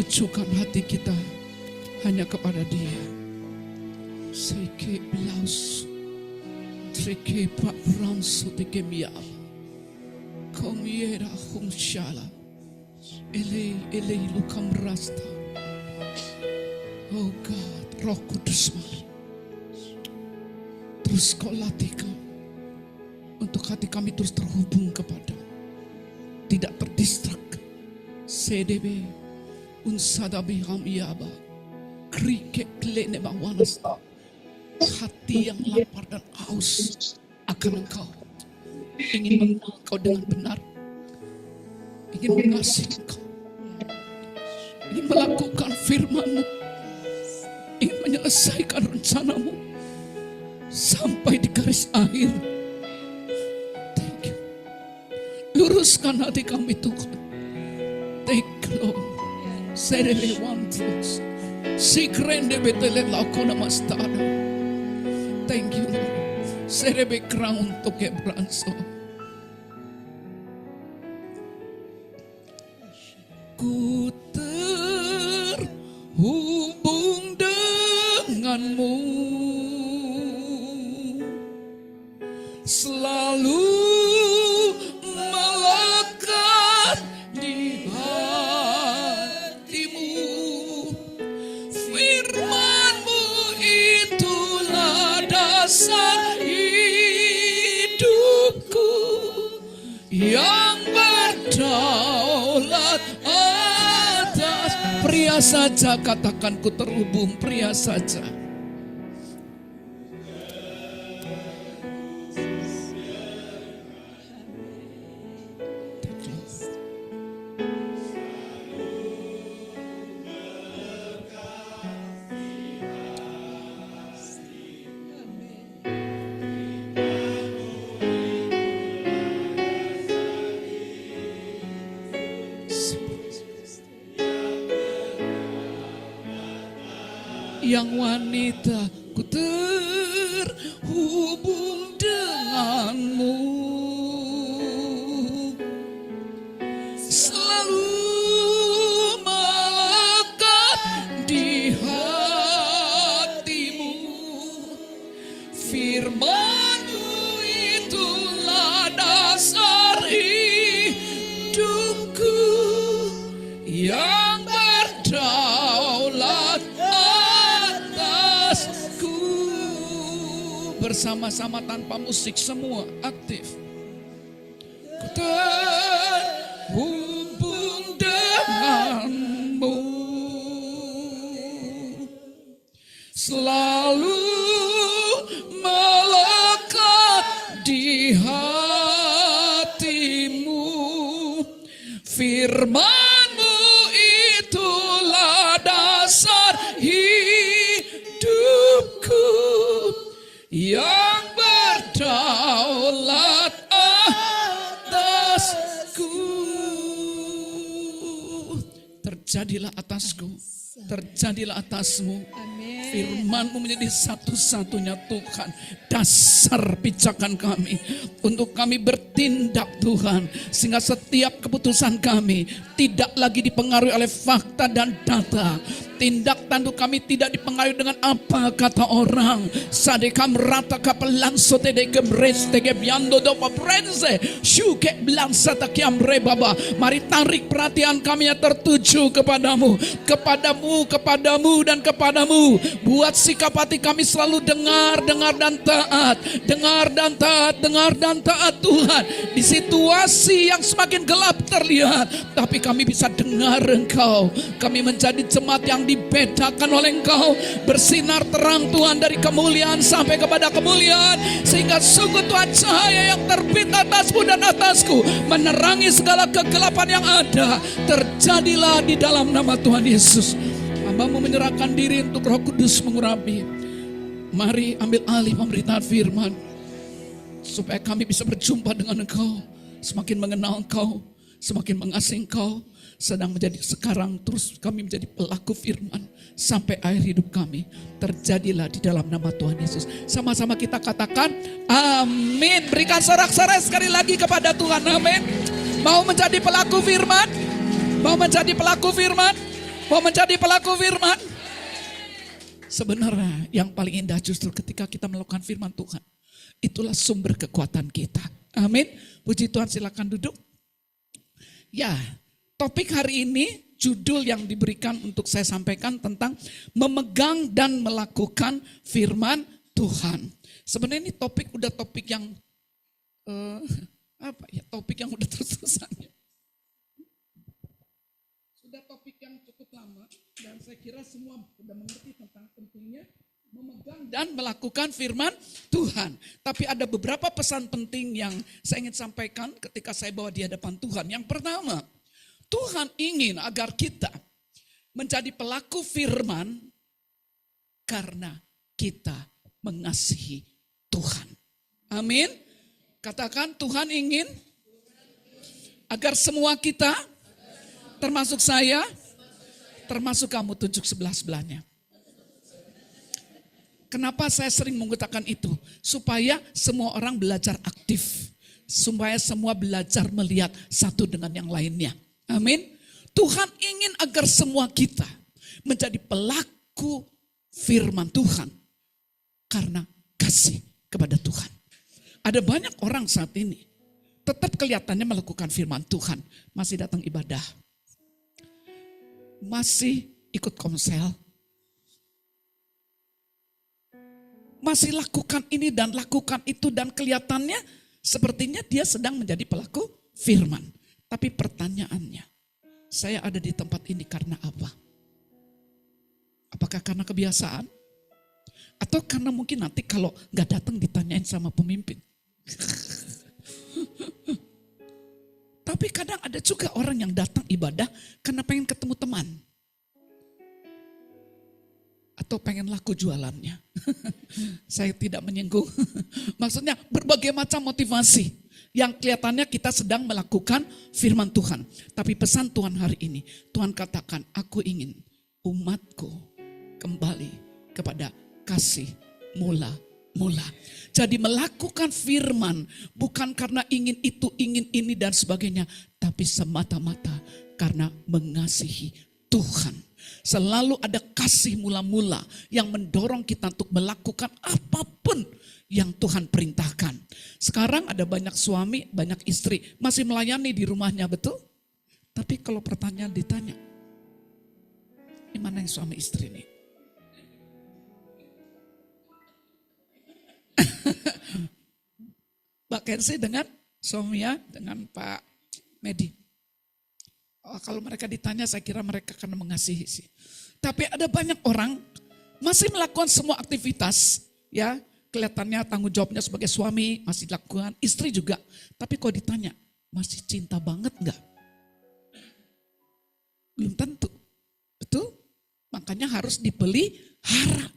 tujukan hati kita hanya kepada Dia. Seke blaus, treke pak branso teke miab, komiera humshala, ele lukam rasta. Oh God, Roh Kudus mari, terus Kau latih kami untuk hati kami terus terhubung kepada, tidak terdistrak. CDB unsadabi hamiyaba krike klene bawanasta, hati yang lapar dan haus akan Engkau, ingin mengenal Engkau dengan benar, ingin mengasihi Engkau, ingin melakukan firman-Mu, ingin menyelesaikan rencana-Mu sampai di garis akhir. Thank you. Luruskan hati kami Tuhan. Take Lord, serele wantus, sikrende betele lakona mastada. Thank you Lord, serebe crown to kebranso. Ku terhubung denganmu, selalu melekat di hatimu. Firman-Mu itulah dasar hidupku yang berdaulat atas. Pria saja katakan ku terhubung, pria saja. Yang wanita ku terhubung denganmu, selalu melekat di hatimu. Firman-Mu itulah dasar hidupku yang berdaulat. Bersama-sama tanpa musik semua aktif. Ku terhubung denganmu, selalu melekat di hatimu. Firman-Mu itulah dasar hidupku yang berdaulat atasku. Terjadilah atasku, terjadilah atasmu. Firman-Mu menjadi satu-satunya Tuhan, dasar pijakan kami untuk kami bertindak Tuhan, sehingga setiap keputusan kami tidak lagi dipengaruhi oleh fakta dan data. Tindak tanduk kami tidak dipengaruhi dengan apa kata orang. Sadekam rata kapelan sote de gebres de gebiando do paprense syuke blansa takiam rebaba. Mari tarik perhatian kami yang tertuju kepadamu, kepadamu, kepadamu dan kepadamu. Buat sikap hati kami selalu dengar dan taat, dengar dan taat, dengar dan taat Tuhan. Di situasi yang semakin gelap terlihat, tapi kami bisa dengar Engkau. Kami menjadi jemaat yang dibedakan oleh Engkau, bersinar terang Tuhan dari kemuliaan sampai kepada kemuliaan, sehingga sungguh Tuhan cahaya yang terbit atasmu dan atasku menerangi segala kegelapan yang ada. Terjadilah di dalam nama Tuhan Yesus. Hamba-Mu menyerahkan diri untuk Roh Kudus mengurapi. Mari ambil alih pemberitaan firman, supaya kami bisa berjumpa dengan Engkau, semakin mengenal Engkau, semakin mengasihi Engkau, sedang menjadi sekarang terus kami menjadi pelaku firman sampai akhir hidup kami. Terjadilah di dalam nama Tuhan Yesus. Sama-sama kita katakan amin. Berikan sorak-sorai sekali lagi kepada Tuhan, amin. Mau menjadi pelaku firman? Mau menjadi pelaku firman? Mau menjadi pelaku firman? Sebenarnya yang paling indah justru ketika kita melakukan firman Tuhan. Itulah sumber kekuatan kita. Amin. Puji Tuhan, silakan duduk. Ya, topik hari ini, judul yang diberikan untuk saya sampaikan tentang memegang dan melakukan firman Tuhan. Sebenarnya ini udah topik yang topik yang udah terus-terusan. Sudah topik yang cukup lama dan saya kira semua sudah mengerti tentang pentingnya memegang dan melakukan firman Tuhan. Tapi ada beberapa pesan penting yang saya ingin sampaikan ketika saya bawa di hadapan Tuhan. Yang pertama, Tuhan ingin agar kita menjadi pelaku firman karena kita mengasihi Tuhan. Amin. Katakan, Tuhan ingin agar semua kita, termasuk saya, termasuk kamu, tunjuk sebelah-sebelahnya. Kenapa saya sering mengatakan itu? Supaya semua orang belajar aktif. Supaya semua belajar melihat satu dengan yang lainnya. Amin. Tuhan ingin agar semua kita menjadi pelaku firman Tuhan. Karena kasih kepada Tuhan. Ada banyak orang saat ini tetap kelihatannya melakukan firman Tuhan. Masih datang ibadah. Masih ikut komsel. Masih lakukan ini dan lakukan itu dan kelihatannya sepertinya dia sedang menjadi pelaku firman. Tapi pertanyaannya, saya ada di tempat ini karena apa? Apakah karena kebiasaan? Atau karena mungkin nanti kalau gak datang ditanyain sama pemimpin? Tapi kadang ada juga orang yang datang ibadah karena pengen ketemu teman. Atau pengen laku jualannya. Saya tidak menyinggung. Maksudnya berbagai macam motivasi. Yang kelihatannya kita sedang melakukan firman Tuhan. Tapi pesan Tuhan hari ini, Tuhan katakan, aku ingin umatku kembali kepada kasih mula-mula. Jadi melakukan firman bukan karena ingin itu, ingin ini dan sebagainya. Tapi semata-mata karena mengasihi Tuhan. Selalu ada kasih mula-mula yang mendorong kita untuk melakukan apapun yang Tuhan perintahkan. Sekarang ada banyak suami, banyak istri masih melayani di rumahnya, betul? Tapi kalau pertanyaan ditanya, di mana yang suami istri ini? Mbak Kensi dengan suaminya, dengan Pak Medi. Oh, kalau mereka ditanya saya kira mereka akan mengasihi sih. Tapi ada banyak orang masih melakukan semua aktivitas, ya kelihatannya tanggung jawabnya sebagai suami masih dilakukan, istri juga. Tapi kalau ditanya masih cinta banget enggak? Belum tentu, betul? Makanya harus dipelihara.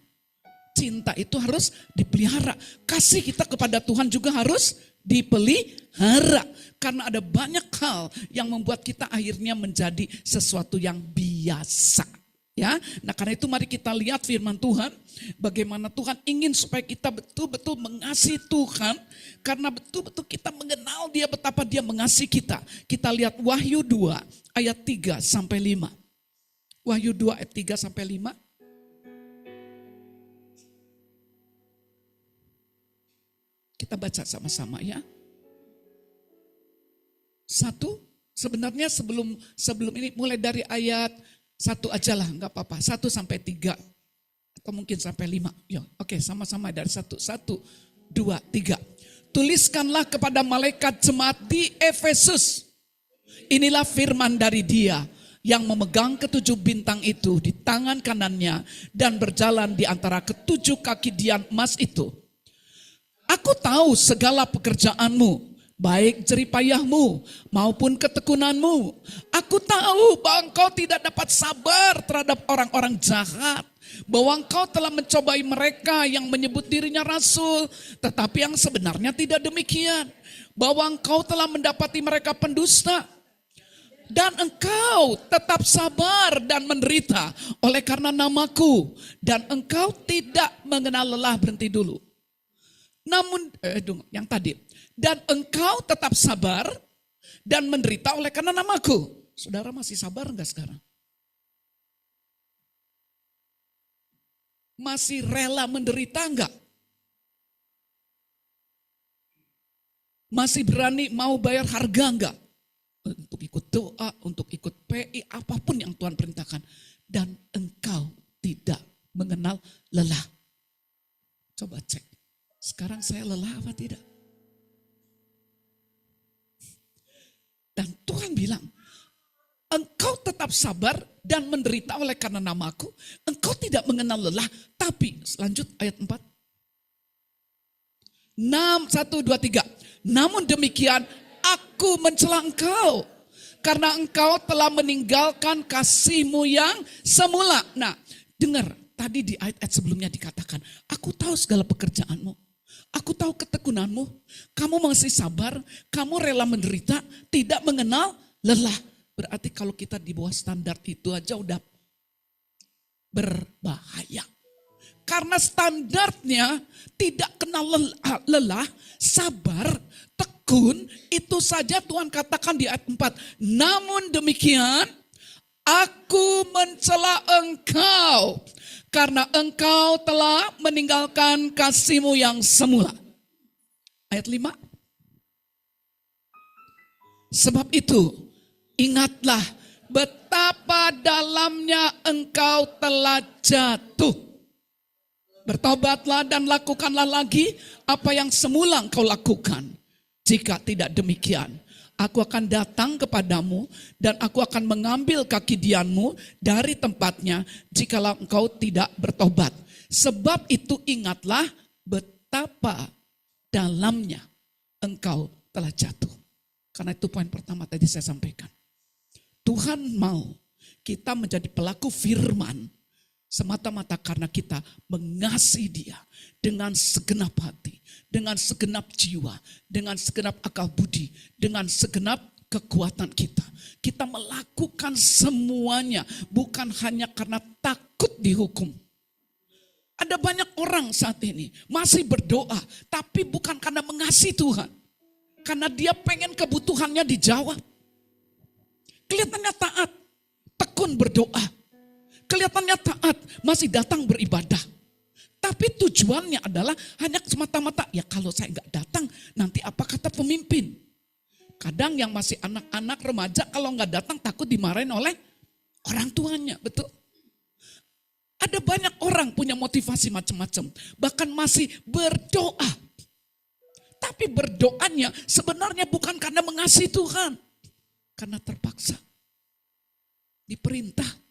Cinta itu harus dipelihara. Kasih kita kepada Tuhan juga harus dipelihara. Karena ada banyak hal yang membuat kita akhirnya menjadi sesuatu yang biasa. Ya, nah karena itu mari kita lihat firman Tuhan. Bagaimana Tuhan ingin supaya kita betul-betul mengasihi Tuhan. Karena betul-betul kita mengenal Dia, betapa Dia mengasihi kita. Kita lihat Wahyu 2 ayat 3 sampai 5. Wahyu 2 ayat 3 sampai 5. Kita baca sama-sama ya. Satu, sebenarnya sebelum ini mulai dari ayat 1 aja lah, enggak apa-apa. 1 sampai 3 atau mungkin sampai 5. Ya, oke, sama-sama dari 1. 1, 2, 3. Tuliskanlah kepada malaikat jemaat di Efesus. Inilah firman dari Dia yang memegang ketujuh bintang itu di tangan kanannya dan berjalan di antara ketujuh kaki dian emas itu. Aku tahu segala pekerjaanmu, baik jeripayahmu maupun ketekunanmu. Aku tahu bahwa engkau tidak dapat sabar terhadap orang-orang jahat. Bahwa engkau telah mencobai mereka yang menyebut dirinya rasul, tetapi yang sebenarnya tidak demikian. Bahwa engkau telah mendapati mereka pendusta. Dan engkau tetap sabar dan menderita oleh karena namaku. Dan engkau tidak mengenal lelah, berhenti dulu. Namun, yang tadi. Dan engkau tetap sabar dan menderita oleh karena namaku. Saudara masih sabar enggak sekarang? Masih rela menderita enggak? Masih berani mau bayar harga enggak? Untuk ikut doa, untuk ikut PI, apapun yang Tuhan perintahkan. Dan engkau tidak mengenal lelah. Coba cek, sekarang saya lelah apa tidak? Dan Tuhan bilang, engkau tetap sabar dan menderita oleh karena namaku. Engkau tidak mengenal lelah. Tapi, lanjut ayat 4. 1, 2, 3. Namun demikian, aku mencela engkau. Karena engkau telah meninggalkan kasihmu yang semula. Nah, dengar, tadi di ayat-ayat sebelumnya dikatakan, aku tahu segala pekerjaanmu. Aku tahu ketekunanmu. Kamu masih sabar, kamu rela menderita, tidak mengenal lelah. Berarti kalau kita di bawah standar itu aja udah berbahaya. Karena standarnya tidak kenal lelah, sabar, tekun, itu saja Tuhan katakan di ayat 4. Namun demikian, aku mencela engkau, karena engkau telah meninggalkan kasihmu yang semula. Ayat 5. Sebab itu, ingatlah betapa dalamnya engkau telah jatuh. Bertobatlah dan lakukanlah lagi apa yang semula engkau lakukan. Jika tidak demikian, aku akan datang kepadamu dan aku akan mengambil kaki dianmu dari tempatnya jikalau engkau tidak bertobat. Sebab itu ingatlah betapa dalamnya engkau telah jatuh. Karena itu poin pertama tadi saya sampaikan. Tuhan mau kita menjadi pelaku firman semata-mata karena kita mengasihi Dia dengan segenap hati, dengan segenap jiwa, dengan segenap akal budi, dengan segenap kekuatan kita. Kita melakukan semuanya bukan hanya karena takut dihukum. Ada banyak orang saat ini masih berdoa, tapi bukan karena mengasihi Tuhan. Karena dia pengen kebutuhannya dijawab. Kelihatannya taat, tekun berdoa. Kelihatannya taat, masih datang beribadah. Tapi tujuannya adalah hanya semata-mata, ya kalau saya nggak datang, nanti apa kata pemimpin? Kadang yang masih anak-anak remaja kalau nggak datang takut dimarahin oleh orang tuanya, betul? Ada banyak orang punya motivasi macam-macam, bahkan masih berdoa. Tapi berdoanya sebenarnya bukan karena mengasihi Tuhan, karena terpaksa, diperintah.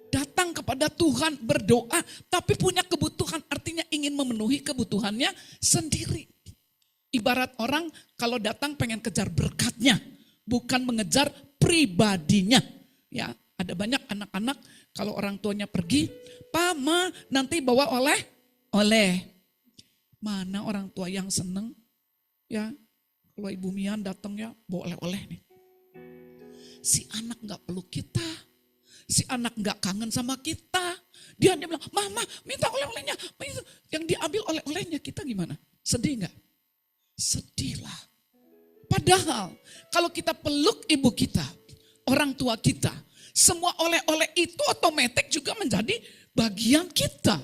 Datang kepada Tuhan berdoa, tapi punya kebutuhan, artinya ingin memenuhi kebutuhannya sendiri. Ibarat orang kalau datang pengen kejar berkatnya, bukan mengejar pribadinya. Ya, ada banyak anak-anak kalau orang tuanya pergi, "Pa, Ma, nanti bawa oleh." Mana orang tua yang seneng? Ya, kalau Ibu Mian datang ya bawa oleh-oleh nih. Si anak nggak peluk kita. Si anak nggak kangen sama kita. Dia bilang, "Mama, minta oleh-olehnya." Yang diambil oleh-olehnya kita gimana? Sedih nggak? Sedihlah. Padahal kalau kita peluk ibu kita, orang tua kita, semua oleh-oleh itu otomatis juga menjadi bagian kita.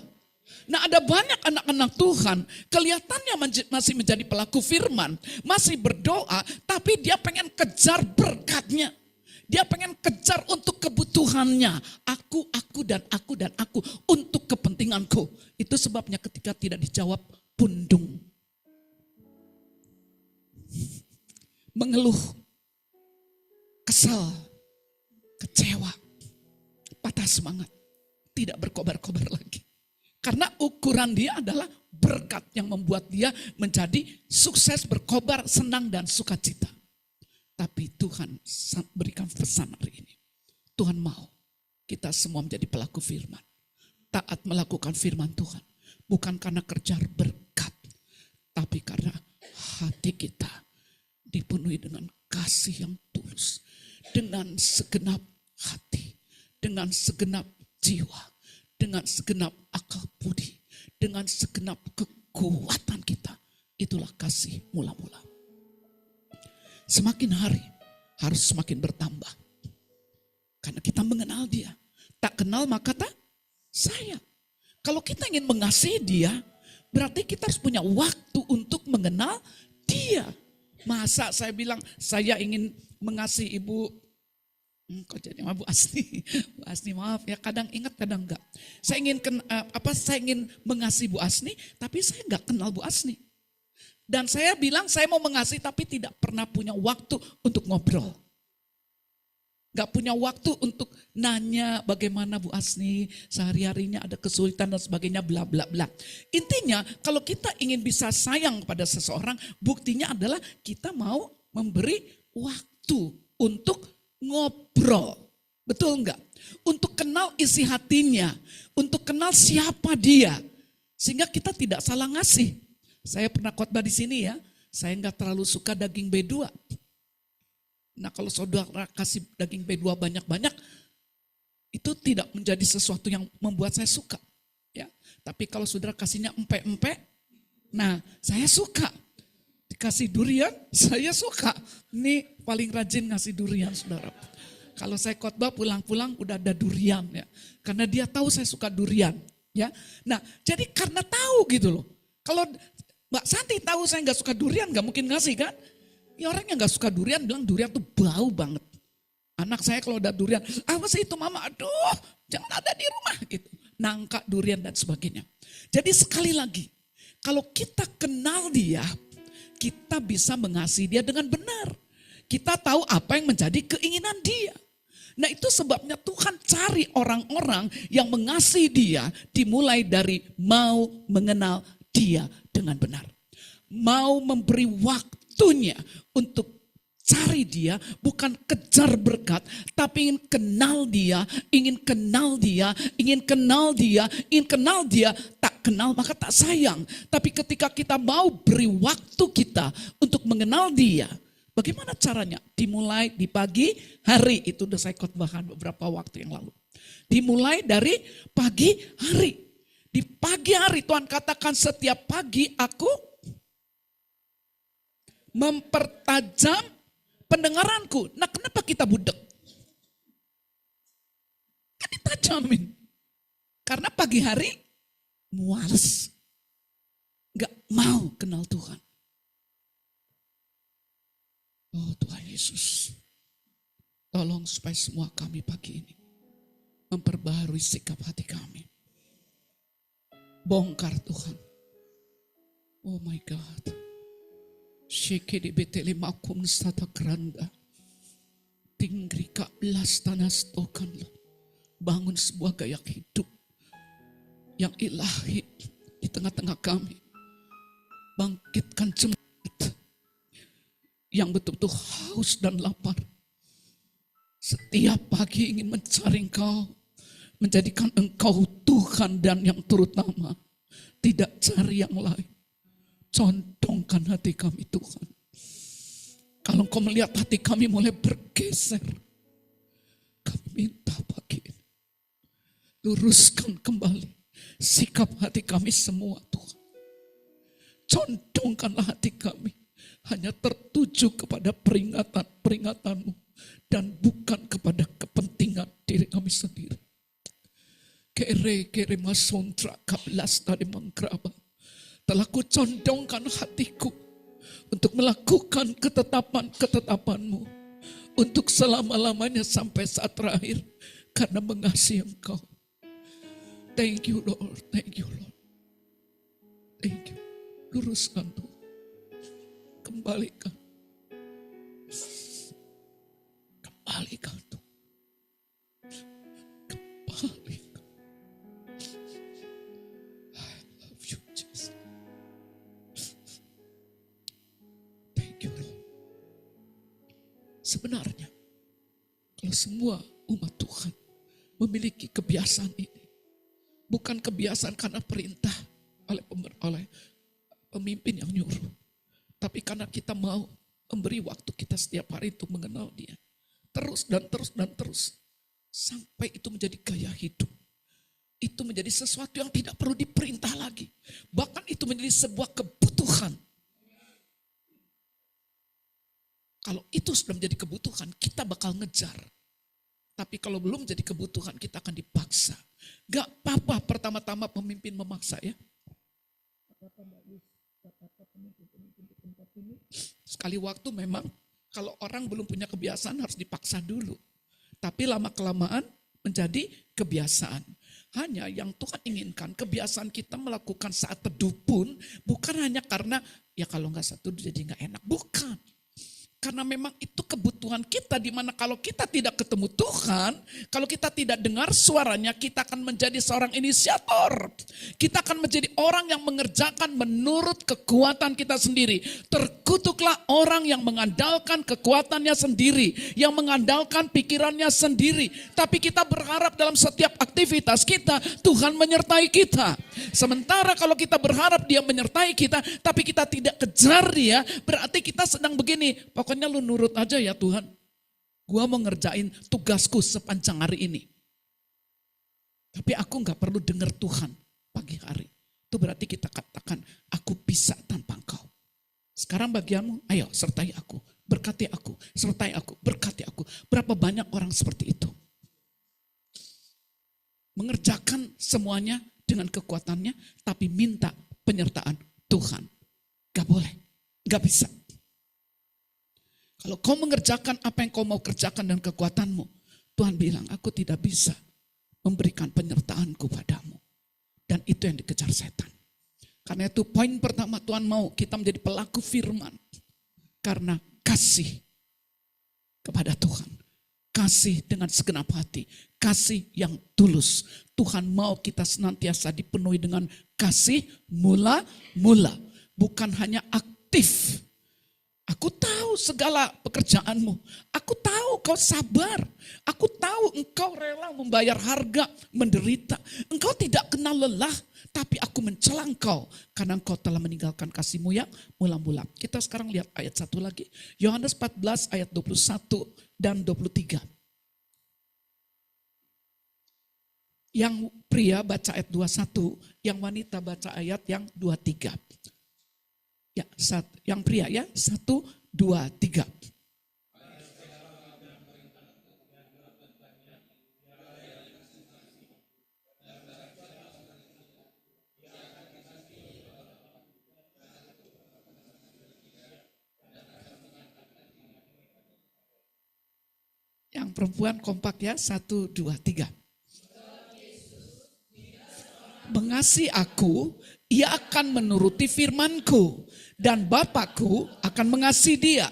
Nah, ada banyak anak-anak Tuhan, kelihatannya masih menjadi pelaku firman, masih berdoa, tapi dia pengen kejar berkatnya. Dia pengen kejar untuk kebutuhannya. Aku, dan aku. Untuk kepentinganku. Itu sebabnya ketika tidak dijawab, pundung. Mengeluh. Kesal. Kecewa. Patah semangat. Tidak berkobar-kobar lagi. Karena ukuran dia adalah berkat yang membuat dia menjadi sukses, berkobar, senang, dan sukacita. Tapi Tuhan berikan pesan hari ini. Tuhan mau kita semua menjadi pelaku firman. Taat melakukan firman Tuhan. Bukan karena kejar berkat. Tapi karena hati kita dipenuhi dengan kasih yang tulus. Dengan segenap hati. Dengan segenap jiwa. Dengan segenap akal budi. Dengan segenap kekuatan kita. Itulah kasih mula-mula. Semakin hari harus semakin bertambah. Karena kita mengenal Dia. Tak kenal maka tak sayang. Kalau kita ingin mengasihi dia, berarti kita harus punya waktu untuk mengenal dia. Masa saya bilang saya ingin mengasihi Ibu, kok jadi Bu Asni? Bu Asni maaf ya, kadang ingat kadang enggak. Saya ingin mengasihi Bu Asni, tapi saya enggak kenal Bu Asni. Dan saya bilang saya mau mengasihi tapi tidak pernah punya waktu untuk ngobrol. Gak punya waktu untuk nanya bagaimana Bu Asni sehari-harinya ada kesulitan dan sebagainya bla bla bla. Intinya kalau kita ingin bisa sayang pada seseorang, buktinya adalah kita mau memberi waktu untuk ngobrol. Betul enggak? Untuk kenal isi hatinya, untuk kenal siapa dia. Sehingga kita tidak salah ngasih. Saya pernah khotbah di sini ya, saya enggak terlalu suka daging B2. Nah kalau saudara kasih daging B2 banyak-banyak, itu tidak menjadi sesuatu yang membuat saya suka. Ya, tapi kalau saudara kasihnya empek-empek, nah saya suka. Dikasih durian, saya suka. Ini paling rajin ngasih durian saudara. Kalau saya khotbah pulang-pulang udah ada durian ya. Karena dia tahu saya suka durian. Ya, nah jadi karena tahu gitu loh. Kalau Mbak Santi tahu saya nggak suka durian, nggak mungkin ngasih kan? Ya orang yang gak suka durian bilang durian tuh bau banget. Anak saya kalau ada durian, apa sih itu mama? Aduh, jangan ada di rumah gitu. Nangka durian dan sebagainya. Jadi sekali lagi, kalau kita kenal dia, kita bisa mengasihi dia dengan benar. Kita tahu apa yang menjadi keinginan dia. Nah itu sebabnya Tuhan cari orang-orang yang mengasihi dia, dimulai dari mau mengenal dia dengan benar. Mau memberi waktunya untuk cari dia, bukan kejar berkat, tapi ingin kenal dia, ingin kenal dia, ingin kenal dia, ingin kenal dia. Tak kenal maka tak sayang. Tapi ketika kita mau beri waktu kita untuk mengenal dia, bagaimana caranya? Dimulai di pagi hari, itu udah saya khotbahkan beberapa waktu yang lalu. Dimulai dari pagi hari. Di pagi hari Tuhan katakan setiap pagi aku mempertajam pendengaranku. Nah kenapa kita budek? Kan ditajamin. Karena pagi hari muals. Gak mau kenal Tuhan. Oh Tuhan Yesus. Tolong supaya semua kami pagi ini memperbaharui sikap hati kami. Bongkar Tuhan. Oh my God. Shekedi betele makum sata keranda. Tingrika belas tanah stokan lo. Bangun sebuah gaya hidup yang ilahi di tengah-tengah kami. Bangkitkan jemaat yang betul-betul haus dan lapar. Setiap pagi ingin mencari Engkau. Menjadikan Engkau Tuhan dan yang terutama. Tidak cari yang lain. Condongkan hati kami Tuhan. Kalau Engkau melihat hati kami mulai bergeser, kami minta pagi ini, luruskan kembali sikap hati kami semua Tuhan. Condongkanlah hati kami hanya tertuju kepada peringatan-peringatanmu dan bukan kepada kepentingan diri kami sendiri. Kere masontra kablas tadi mangkraba. Telah kucondongkan hatiku untuk melakukan ketetapan-ketetapanmu untuk selama-lamanya sampai saat terakhir karena mengasihi Engkau. Thank you Lord, thank you Lord. Thank you. Luruskan Tuhan. Kembalikan. Kembalikan Tuhan. Kembalikan. Sebenarnya, kalau semua umat Tuhan memiliki kebiasaan ini, bukan kebiasaan karena perintah oleh pemimpin yang nyuruh, tapi karena kita mau memberi waktu kita setiap hari untuk mengenal Dia, terus dan terus dan terus, sampai itu menjadi gaya hidup. Itu menjadi sesuatu yang tidak perlu diperintah lagi, bahkan itu menjadi sebuah kebutuhan. Kalau itu sudah menjadi kebutuhan, kita bakal ngejar. Tapi kalau belum jadi kebutuhan, kita akan dipaksa. Gak apa-apa pertama-tama pemimpin memaksa ya. Sekali waktu memang kalau orang belum punya kebiasaan harus dipaksa dulu. Tapi lama-kelamaan menjadi kebiasaan. Hanya yang Tuhan inginkan, kebiasaan kita melakukan saat teduh pun bukan hanya karena ya kalau nggak saat teduh jadi nggak enak. Bukan. Karena memang itu kebutuhan kita, di mana kalau kita tidak ketemu Tuhan, kalau kita tidak dengar suaranya, kita akan menjadi seorang inisiator. Kita akan menjadi orang yang mengerjakan menurut kekuatan kita sendiri. Terkutuklah orang yang mengandalkan kekuatannya sendiri, yang mengandalkan pikirannya sendiri. Tapi kita berharap dalam setiap aktivitas kita, Tuhan menyertai kita. Sementara kalau kita berharap dia menyertai kita, tapi kita tidak kejar dia, berarti kita sedang begini, pokoknya lu nurut aja ya Tuhan. Gua mau ngerjain tugasku sepanjang hari ini. Tapi aku gak perlu dengar Tuhan pagi hari. Itu berarti kita katakan, aku bisa tanpa Engkau. Sekarang bagianmu, ayo sertai aku, berkati aku, sertai aku, berkati aku. Berapa banyak orang seperti itu? Mengerjakan semuanya dengan kekuatannya, tapi minta penyertaan Tuhan. Gak boleh, gak bisa. Kalau kau mengerjakan apa yang kau mau kerjakan dengan kekuatanmu, Tuhan bilang, aku tidak bisa memberikan penyertaanku padamu. Dan itu yang dikejar setan. Karena itu poin pertama, Tuhan mau kita menjadi pelaku firman. Karena kasih kepada Tuhan. Kasih dengan segenap hati. Kasih yang tulus. Tuhan mau kita senantiasa dipenuhi dengan kasih mula-mula. Bukan hanya aktif. Aku tahu segala pekerjaanmu. Aku tahu kau sabar. Aku tahu engkau rela membayar harga, menderita. Engkau tidak kenal lelah, tapi aku mencela engkau. Karena engkau telah meninggalkan kasihmu yang mula-mula. Kita sekarang lihat ayat 1 lagi. Yohanes 14 ayat 21 dan 23. Yang pria baca ayat 21, yang wanita baca ayat yang 23. Ya, yang pria ya, 1, 2, 3. Yang perempuan kompak ya, 1, 2, 3. Mengasihi aku, ia akan menuruti firmanku. Dan Bapakku akan mengasihi dia.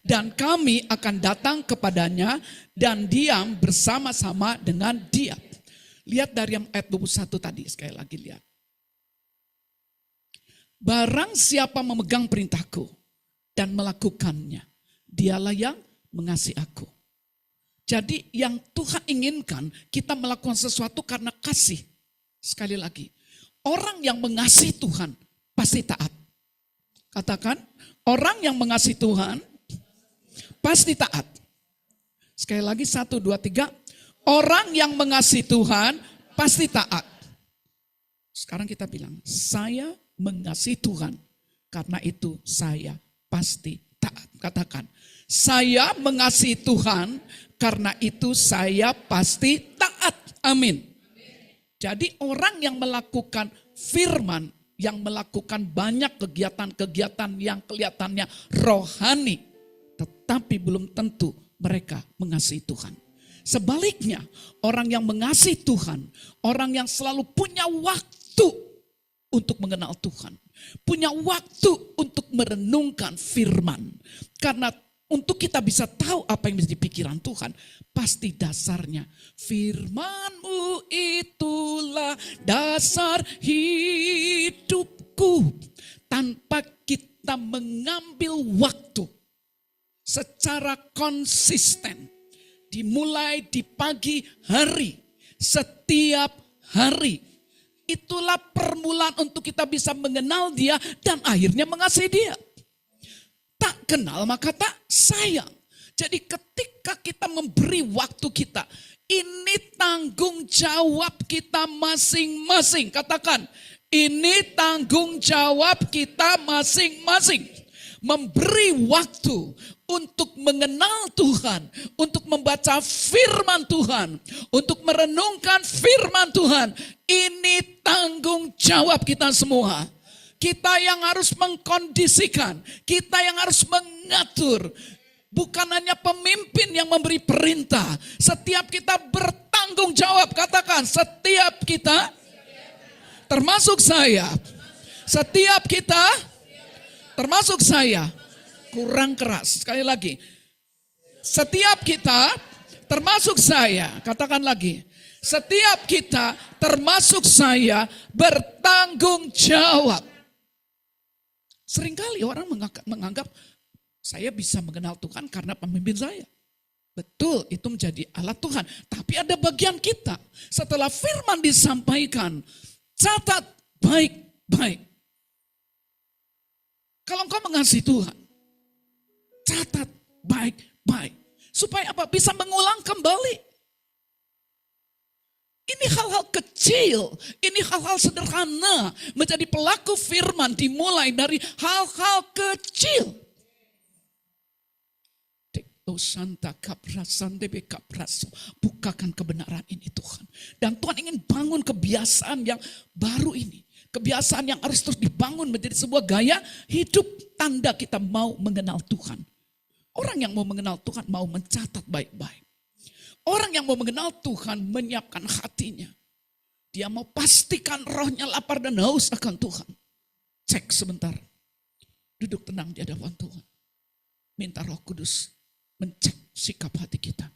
Dan kami akan datang kepadanya dan diam bersama-sama dengan dia. Lihat dari yang ayat 21 tadi, sekali lagi lihat. Barang siapa memegang perintahku dan melakukannya, dialah yang mengasihi aku. Jadi yang Tuhan inginkan, kita melakukan sesuatu karena kasih. Sekali lagi, orang yang mengasihi Tuhan pasti taat. Katakan, orang yang mengasihi Tuhan pasti taat. Sekali lagi 1, 2, 3. Orang yang mengasihi Tuhan pasti taat. Sekarang kita bilang, saya mengasihi Tuhan. Karena itu saya pasti taat. Katakan, saya mengasihi Tuhan. Karena itu saya pasti taat. Amin. Jadi orang yang melakukan firman, yang melakukan banyak kegiatan-kegiatan yang kelihatannya rohani, tetapi belum tentu mereka mengasihi Tuhan. Sebaliknya, orang yang mengasihi Tuhan, orang yang selalu punya waktu untuk mengenal Tuhan, punya waktu untuk merenungkan firman. Karena untuk kita bisa tahu apa yang menjadi pikiran Tuhan, pasti dasarnya firman-Mu itulah dasar hidupku. Tanpa kita mengambil waktu secara konsisten, dimulai di pagi hari, setiap hari. Itulah permulaan untuk kita bisa mengenal Dia dan akhirnya mengasihi Dia. Tak kenal maka tak sayang. Jadi ketika kita memberi waktu kita, ini tanggung jawab kita masing-masing. Katakan, ini tanggung jawab kita masing-masing. Memberi waktu untuk mengenal Tuhan, untuk membaca firman Tuhan, untuk merenungkan firman Tuhan. Ini tanggung jawab kita semua. Kita yang harus mengkondisikan, kita yang harus mengatur. Bukan hanya pemimpin yang memberi perintah. Setiap kita bertanggung jawab. Katakan, setiap kita, termasuk saya. Setiap kita, termasuk saya. Kurang keras. Sekali lagi. Setiap kita, termasuk saya. Katakan lagi. Setiap kita, termasuk saya, bertanggung jawab. Seringkali orang menganggap saya bisa mengenal Tuhan karena pemimpin saya. Betul, itu menjadi alat Tuhan. Tapi ada bagian kita. Setelah firman disampaikan, catat baik-baik. Kalau engkau mengasihi Tuhan, catat baik-baik. Supaya apa? Bisa mengulang kembali. Ini hal-hal kecil, ini hal-hal sederhana. Menjadi pelaku firman dimulai dari hal-hal kecil. Bukakan kebenaran ini Tuhan. Dan Tuhan ingin bangun kebiasaan yang baru ini. Kebiasaan yang harus terus dibangun menjadi sebuah gaya hidup. Tanda kita mau mengenal Tuhan. Orang yang mau mengenal Tuhan mau mencatat baik-baik. Orang yang mau mengenal Tuhan menyiapkan hatinya. Dia mau pastikan rohnya lapar dan haus akan Tuhan. Cek sebentar. Duduk tenang di hadapan Tuhan. Minta Roh Kudus mencek sikap hati kita.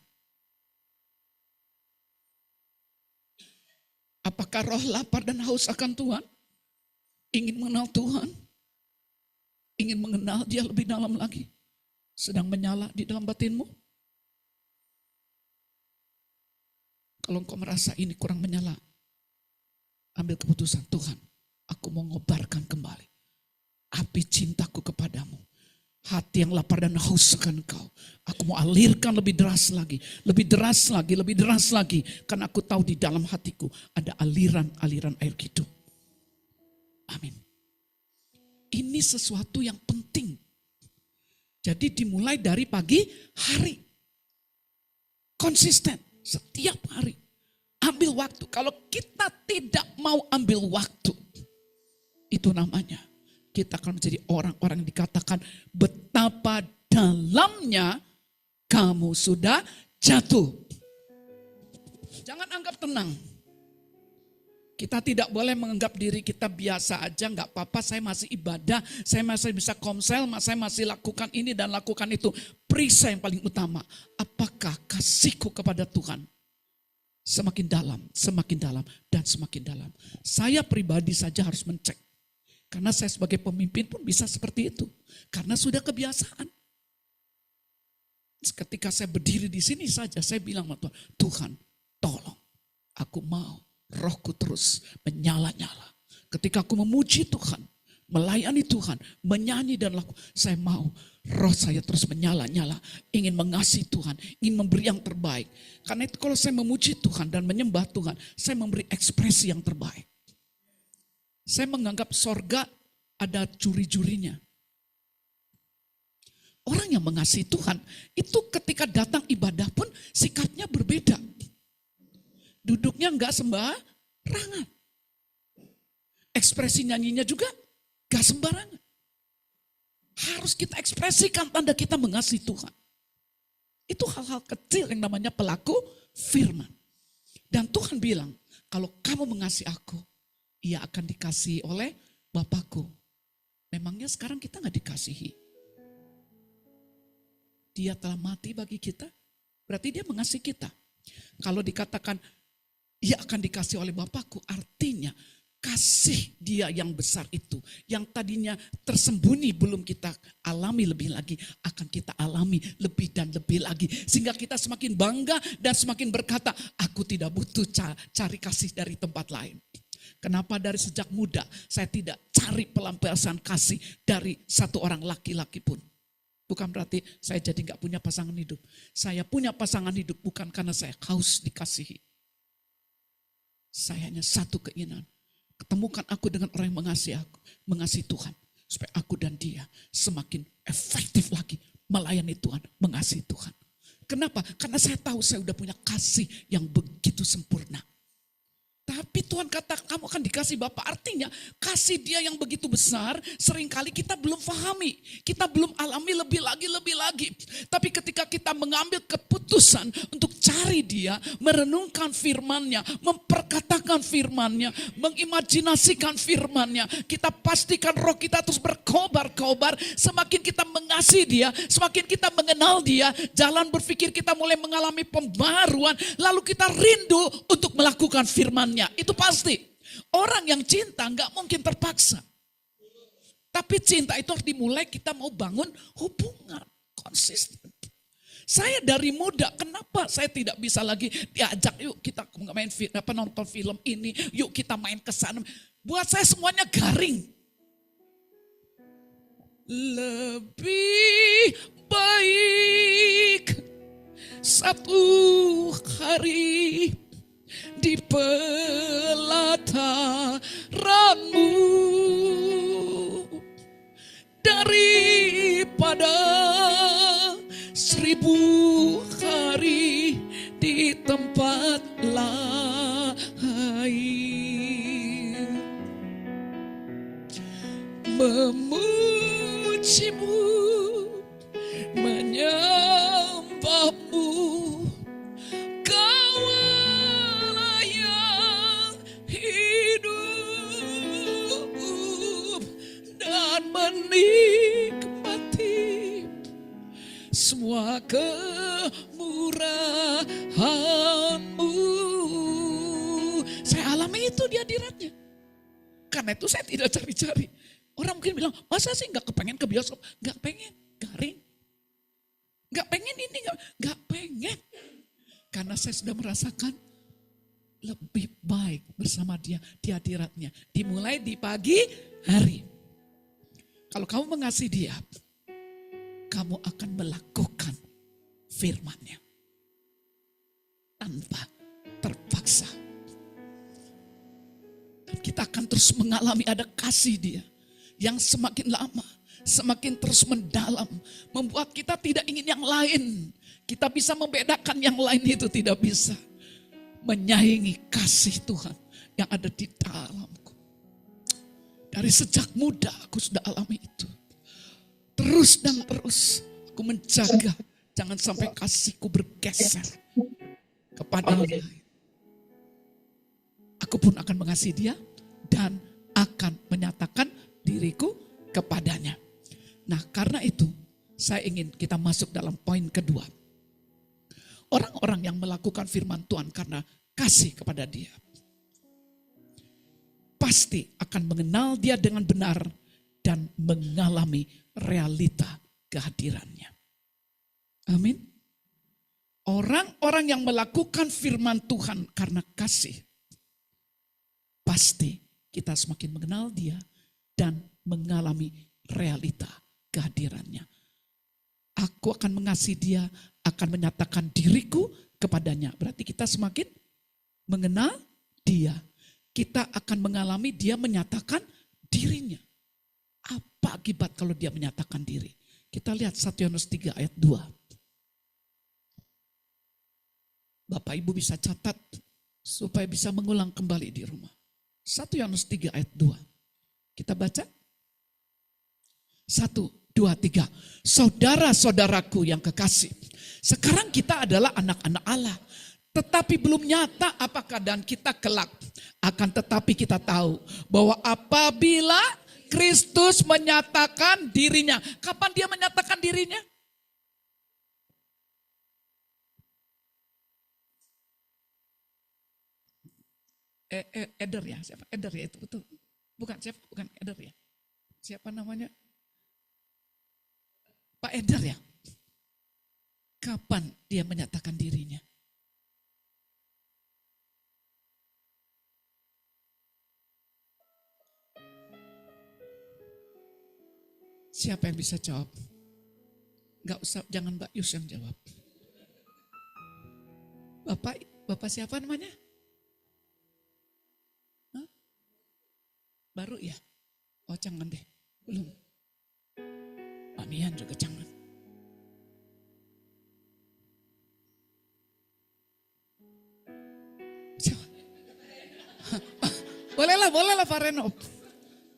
Apakah roh lapar dan haus akan Tuhan? Ingin mengenal Tuhan? Ingin mengenal Dia lebih dalam lagi? Sedang menyala di dalam batinmu? Kalau engkau merasa ini kurang menyala, ambil keputusan, Tuhan, aku mau ngobarkan kembali api cintaku kepadamu. Hati yang lapar dan haus akan Engkau. Aku mau alirkan lebih deras lagi. Lebih deras lagi, lebih deras lagi. Karena aku tahu di dalam hatiku ada aliran-aliran air hidup. Amin. Ini sesuatu yang penting. Jadi dimulai dari pagi hari. Konsisten. Setiap hari. Ambil waktu. Kalau kita tidak mau ambil waktu. Itu namanya. Kita akan menjadi orang-orang yang dikatakan betapa dalamnya kamu sudah jatuh. Jangan anggap tenang. Kita tidak boleh menganggap diri kita biasa aja, nggak apa-apa, saya masih ibadah, saya masih bisa komsel, saya masih lakukan ini dan lakukan itu. Periksa yang paling utama, apakah kasihku kepada Tuhan semakin dalam, dan semakin dalam. Saya pribadi saja harus mencek. Karena saya sebagai pemimpin pun bisa seperti itu. Karena sudah kebiasaan. Ketika saya berdiri di sini saja, saya bilang sama Tuhan, Tuhan tolong, aku mau rohku terus menyala-nyala. Ketika aku memuji Tuhan, melayani Tuhan, menyanyi dan laku, saya mau roh saya terus menyala-nyala. Ingin mengasihi Tuhan, ingin memberi yang terbaik. Karena itu kalau saya memuji Tuhan dan menyembah Tuhan, saya memberi ekspresi yang terbaik. Saya menganggap sorga ada juri-jurinya. Orang yang mengasihi Tuhan, itu ketika datang ibadah pun sikapnya berbeda. Duduknya enggak sembarangan. Ekspresi nyanyinya juga enggak sembarangan. Harus kita ekspresikan tanda kita mengasihi Tuhan. Itu hal-hal kecil yang namanya pelaku firman. Dan Tuhan bilang, kalau kamu mengasihi aku, ia akan dikasihi oleh Bapakku. Memangnya sekarang kita gak dikasihi? Dia telah mati bagi kita, berarti dia mengasihi kita. Kalau dikatakan, ia akan dikasihi oleh Bapakku, artinya kasih dia yang besar itu, yang tadinya tersembunyi belum kita alami lebih lagi, akan kita alami lebih dan lebih lagi. Sehingga kita semakin bangga dan semakin berkata, aku tidak butuh cari kasih dari tempat lain. Kenapa dari sejak muda saya tidak cari pelampiasan kasih dari satu orang laki-laki pun. Bukan berarti saya jadi gak punya pasangan hidup. Saya punya pasangan hidup bukan karena saya haus dikasihi. Saya hanya satu keinginan. Ketemukan aku dengan orang yang mengasihi aku. Mengasihi Tuhan. Supaya aku dan dia semakin efektif lagi melayani Tuhan, mengasihi Tuhan. Kenapa? Karena saya tahu saya udah punya kasih yang begitu sempurna. Tapi Tuhan kata kamu akan dikasih Bapa. Artinya kasih dia yang begitu besar seringkali kita belum pahami. Kita belum alami lebih lagi. Tapi ketika kita mengambil keputusan untuk cari dia, merenungkan firman-Nya, memperkatakan firman-Nya, mengimajinasikan firman-Nya, kita pastikan roh kita terus berkobar-kobar. Semakin kita mengasihi dia, semakin kita mengenal dia, jalan berpikir kita mulai mengalami pembaruan. Lalu kita rindu untuk melakukan firman-Nya. Itu pasti. Orang yang cinta nggak mungkin terpaksa. Tapi cinta itu harus dimulai kita mau bangun hubungan konsisten. Saya dari muda, kenapa saya tidak bisa lagi diajak yuk kita main nonton film ini, yuk kita main ke sana. Buat saya semuanya garing. Lebih baik satu hari di pelataranmu daripada 1000 hari di tempat lain. Memujimu, menyembahmu, Kaulah yang hidup dan menikmati semua kemurahan-Mu. Saya alami itu di hadiratnya. Karena itu saya tidak cari-cari. Orang mungkin bilang, masa sih gak kepengen ke bioskop? Gak pengen, garing. Gak pengen ini, gak pengen. Karena saya sudah merasakan lebih baik bersama dia di hadiratnya. Dimulai di pagi hari. Kalau kamu mengasihi dia, kamu akan melakukan firman-Nya. Tanpa terpaksa. Dan kita akan terus mengalami ada kasih dia. Yang semakin lama, semakin terus mendalam. Membuat kita tidak ingin yang lain. Kita bisa membedakan yang lain itu tidak bisa. Menyaingi kasih Tuhan yang ada di dalamku. Dari sejak muda aku sudah alami itu. Terus dan terus aku menjaga. Jangan sampai kasihku bergeser kepada yang lain. Aku pun akan mengasihi dia dan akan menyatakan diriku kepadanya. Nah, karena itu saya ingin kita masuk dalam poin kedua. Orang-orang yang melakukan firman Tuhan karena kasih kepada dia, pasti akan mengenal dia dengan benar dan mengalami realita kehadirannya. Amin. Orang-orang yang melakukan firman Tuhan karena kasih, pasti kita semakin mengenal dia dan mengalami realita kehadirannya. Aku akan mengasihi dia, akan menyatakan diriku kepadanya. Berarti kita semakin mengenal dia. Kita akan mengalami dia menyatakan dirinya. Apa akibat kalau dia menyatakan diri? Kita lihat 1 Yohanes 3 ayat 2. Bapak Ibu bisa catat supaya bisa mengulang kembali di rumah. 1 Yohanes 3 ayat 2. Kita baca. 1, 2, 3. Saudara-saudaraku yang kekasih. Sekarang kita adalah anak-anak Allah. Tetapi belum nyata apa keadaan kita kelak. Akan tetapi kita tahu bahwa apabila Kristus menyatakan dirinya. Kapan dia menyatakan dirinya? Eder ya, siapa? Eder ya itu betul. Bukan siapa, bukan Eder ya. Siapa namanya? Pak Eder ya. Kapan dia menyatakan dirinya? Siapa yang bisa jawab? Enggak usah, jangan Mbak Yus yang jawab. Bapak siapa namanya? Hah? Baru ya? Oh jangan deh, belum. Pak Mian juga jangan. bolehlah Pak Reno.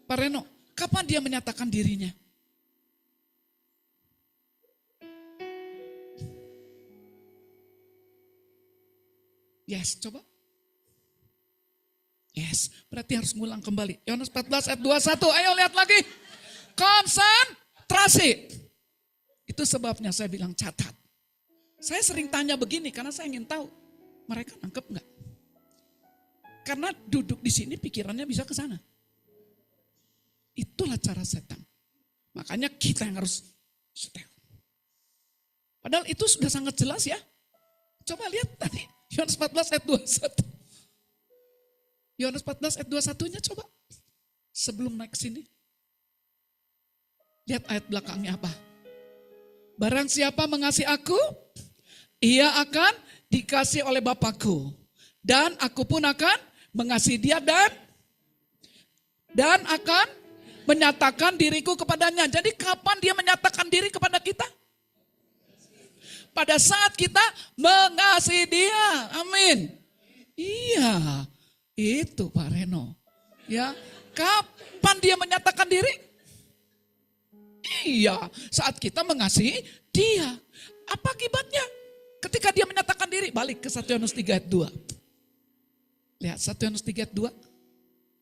Pak Reno, kapan dia menyatakan dirinya? Yes, coba. Yes, berarti harus ngulang kembali. Yohanes 14 ayat 21, ayo lihat lagi. Konsentrasi. Itu sebabnya saya bilang catat. Saya sering tanya begini karena saya ingin tahu mereka nangkep enggak. Karena duduk di sini pikirannya bisa ke sana. Itulah cara setan. Makanya kita yang harus setel. Padahal itu sudah sangat jelas ya. Coba lihat tadi. Yohanes 14 ayat 21. Yohanes 14 ayat 21-nya coba. Sebelum naik ke sini. Lihat ayat belakangnya apa. Barang siapa mengasihi aku, ia akan dikasih oleh Bapakku. Dan aku pun akan mengasihi dia dan akan menyatakan diriku kepadanya. Jadi kapan dia menyatakan diri kepada kita? Pada saat kita mengasihi dia. Amin. Iya, itu Pak Reno. Ya, kapan dia menyatakan diri? Iya, saat kita mengasihi dia. Apa akibatnya? Ketika dia menyatakan diri, balik ke 1 Yohanes 3 ayat 2. Lihat 1 Yohanes 3 ayat 2.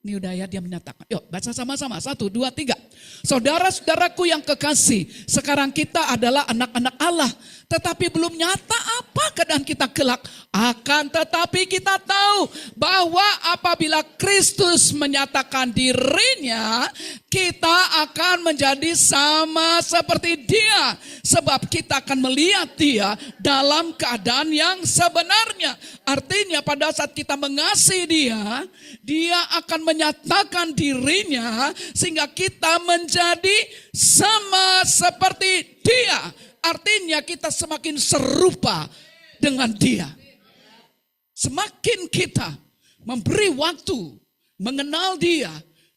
Ini udah ya dia menyatakan. Yuk baca sama-sama. 1, 2, 3. Saudara-saudaraku yang kekasih. Sekarang kita adalah anak-anak Allah. Tetapi belum nyata apa keadaan kita kelak. Akan tetapi kita tahu bahwa apabila Kristus menyatakan dirinya. Kita akan menjadi sama seperti dia. Sebab kita akan melihat dia dalam keadaan yang sebenarnya. Artinya pada saat kita mengasihi dia. Dia akan menyatakan dirinya sehingga kita menjadi sama seperti dia. Artinya kita semakin serupa dengan dia. Semakin kita memberi waktu mengenal dia,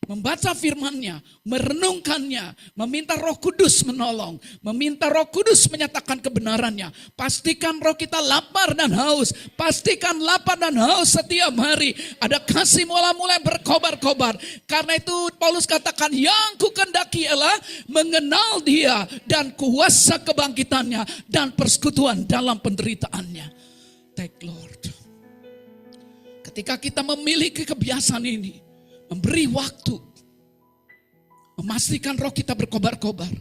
membaca firman-Nya, merenungkannya, meminta Roh Kudus menolong, meminta Roh Kudus menyatakan kebenarannya. Pastikan roh kita lapar dan haus, pastikan lapar dan haus setiap hari. Ada kasih mulai berkobar-kobar. Karena itu Paulus katakan, yang kukendaki ialah mengenal dia dan kuasa kebangkitannya dan persekutuan dalam penderitaannya. Thank Lord. Ketika kita memiliki kebiasaan ini, memberi waktu, memastikan roh kita berkobar-kobar,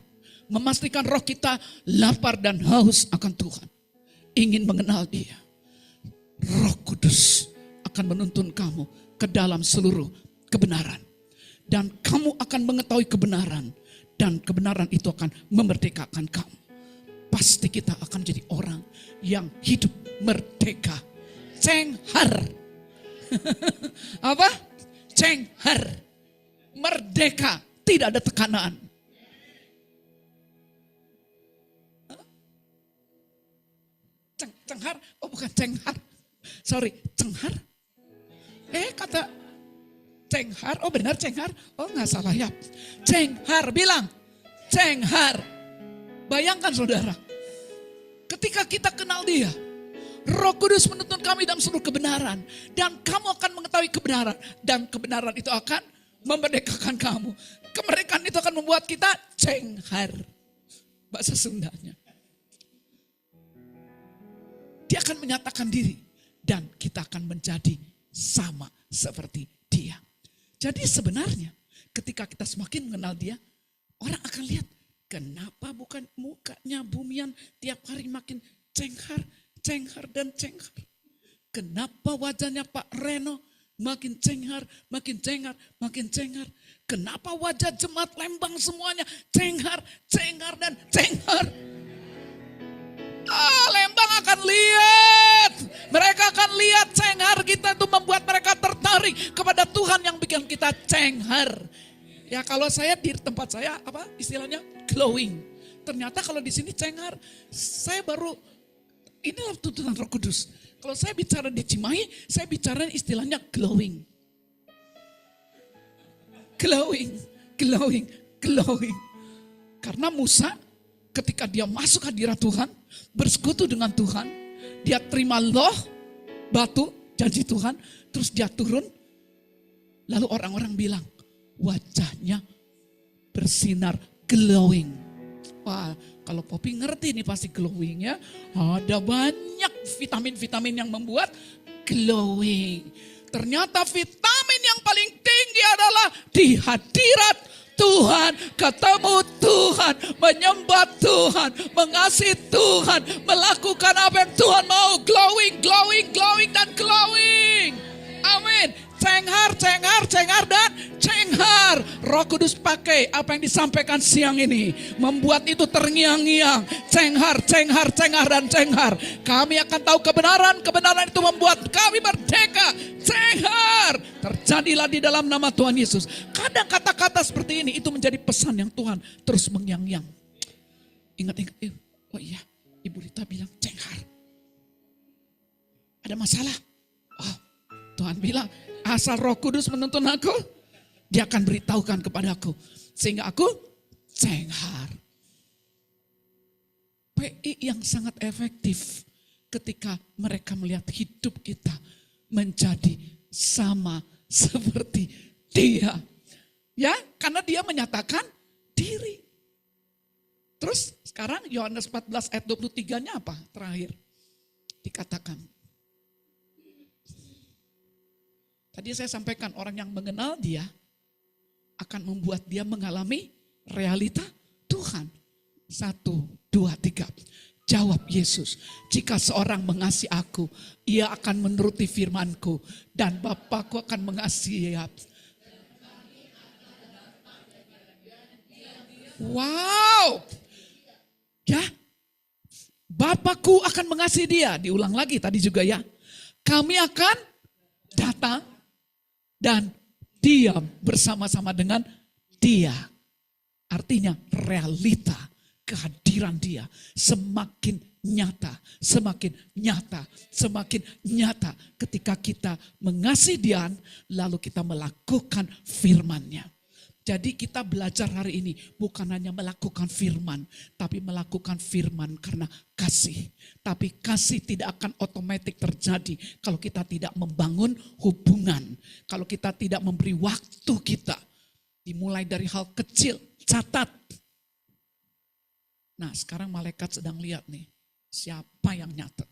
memastikan roh kita lapar dan haus akan Tuhan, ingin mengenal dia. Roh Kudus akan menuntun kamu ke dalam seluruh kebenaran. Dan kamu akan mengetahui kebenaran, dan kebenaran itu akan memerdekakan kamu. Pasti kita akan jadi orang yang hidup merdeka. Cenghar. Apa? Cenghar, merdeka, tidak ada tekanan. Cenghar, oh bukan cenghar, sorry, cenghar. Kata cenghar, oh benar cenghar, oh nggak salah ya. Cenghar, bilang cenghar. Bayangkan saudara, ketika kita kenal dia, Roh Kudus menuntun kami dalam seluruh kebenaran. Dan kamu akan mengetahui kebenaran. Dan kebenaran itu akan memerdekakan kamu. Kemerdekaan itu akan membuat kita cenghar. Bahasa Sundanya. Dia akan menyatakan diri. Dan kita akan menjadi sama seperti dia. Jadi sebenarnya ketika kita semakin mengenal dia, orang akan lihat. Kenapa bukan mukanya bumian tiap hari makin cenghar. Cenghar dan cenghar. Kenapa wajahnya Pak Reno makin cenghar, makin cenghar, makin cenghar. Kenapa wajah jemaat Lembang semuanya cenghar, cenghar dan cenghar. Lembang akan lihat. Mereka akan lihat cenghar kita itu membuat mereka tertarik kepada Tuhan yang bikin kita cenghar. Ya kalau saya di tempat saya apa istilahnya glowing. Ternyata kalau di sini cenghar, saya baru inilah tuntunan Roh Kudus. Kalau saya bicara di Cimahi, saya bicara istilahnya glowing. Glowing, glowing, glowing. Karena Musa ketika dia masuk hadirat Tuhan, bersekutu dengan Tuhan, dia terima loh, batu, janji Tuhan, terus dia turun, Lalu orang-orang bilang, wajahnya bersinar, glowing. Wah, kalau Poppy ngerti nih pasti glowing ya. Ada banyak vitamin-vitamin yang membuat glowing. Ternyata vitamin yang paling tinggi adalah di hadirat Tuhan, ketemu Tuhan, menyembah Tuhan, mengasihi Tuhan, melakukan apa yang Tuhan mau. Glowing, glowing, glowing, dan glowing. Amin. Cenghar, cenghar, cenghar, dan cenghar. Roh Kudus pakai apa yang disampaikan siang ini, membuat itu terngiang-ngiang. Cenghar, cenghar, cenghar, dan cenghar. Kami akan tahu kebenaran, kebenaran itu membuat kami merdeka. Cenghar. Terjadilah di dalam nama Tuhan Yesus. Kadang kata-kata seperti ini, itu menjadi pesan yang Tuhan terus mengiang-ngiang. Ingat-ingat, oh iya, Ibu Rita bilang cenghar. Ada masalah? Oh, Tuhan bilang, asal Roh Kudus menuntun aku, Dia akan beritahukan kepadaku. Sehingga aku cenghar. PI yang sangat efektif ketika mereka melihat hidup kita menjadi sama seperti Dia. Ya, karena Dia menyatakan diri. Terus sekarang Yohanes 14 ayat 23-nya apa? Terakhir dikatakan. Tadi saya sampaikan orang yang mengenal Dia akan membuat dia mengalami realita Tuhan. 1, 2, 3. Jawab Yesus, jika seorang mengasihi aku, ia akan menuruti firman-Ku, dan Bapa-Ku akan mengasihi. Wow. Ya, Bapa-Ku akan mengasihi dia. Diulang lagi tadi juga ya. Kami akan datang dan diam bersama-sama dengan Dia. Artinya realita kehadiran Dia semakin nyata, semakin nyata, semakin nyata ketika kita mengasihi Dia, lalu kita melakukan firman-Nya. Jadi kita belajar hari ini bukan hanya melakukan firman, tapi melakukan firman karena kasih. Tapi kasih tidak akan otomatis terjadi kalau kita tidak membangun hubungan. Kalau kita tidak memberi waktu kita. Dimulai dari hal kecil, catat. Nah sekarang malaikat sedang lihat nih, siapa yang nyatet.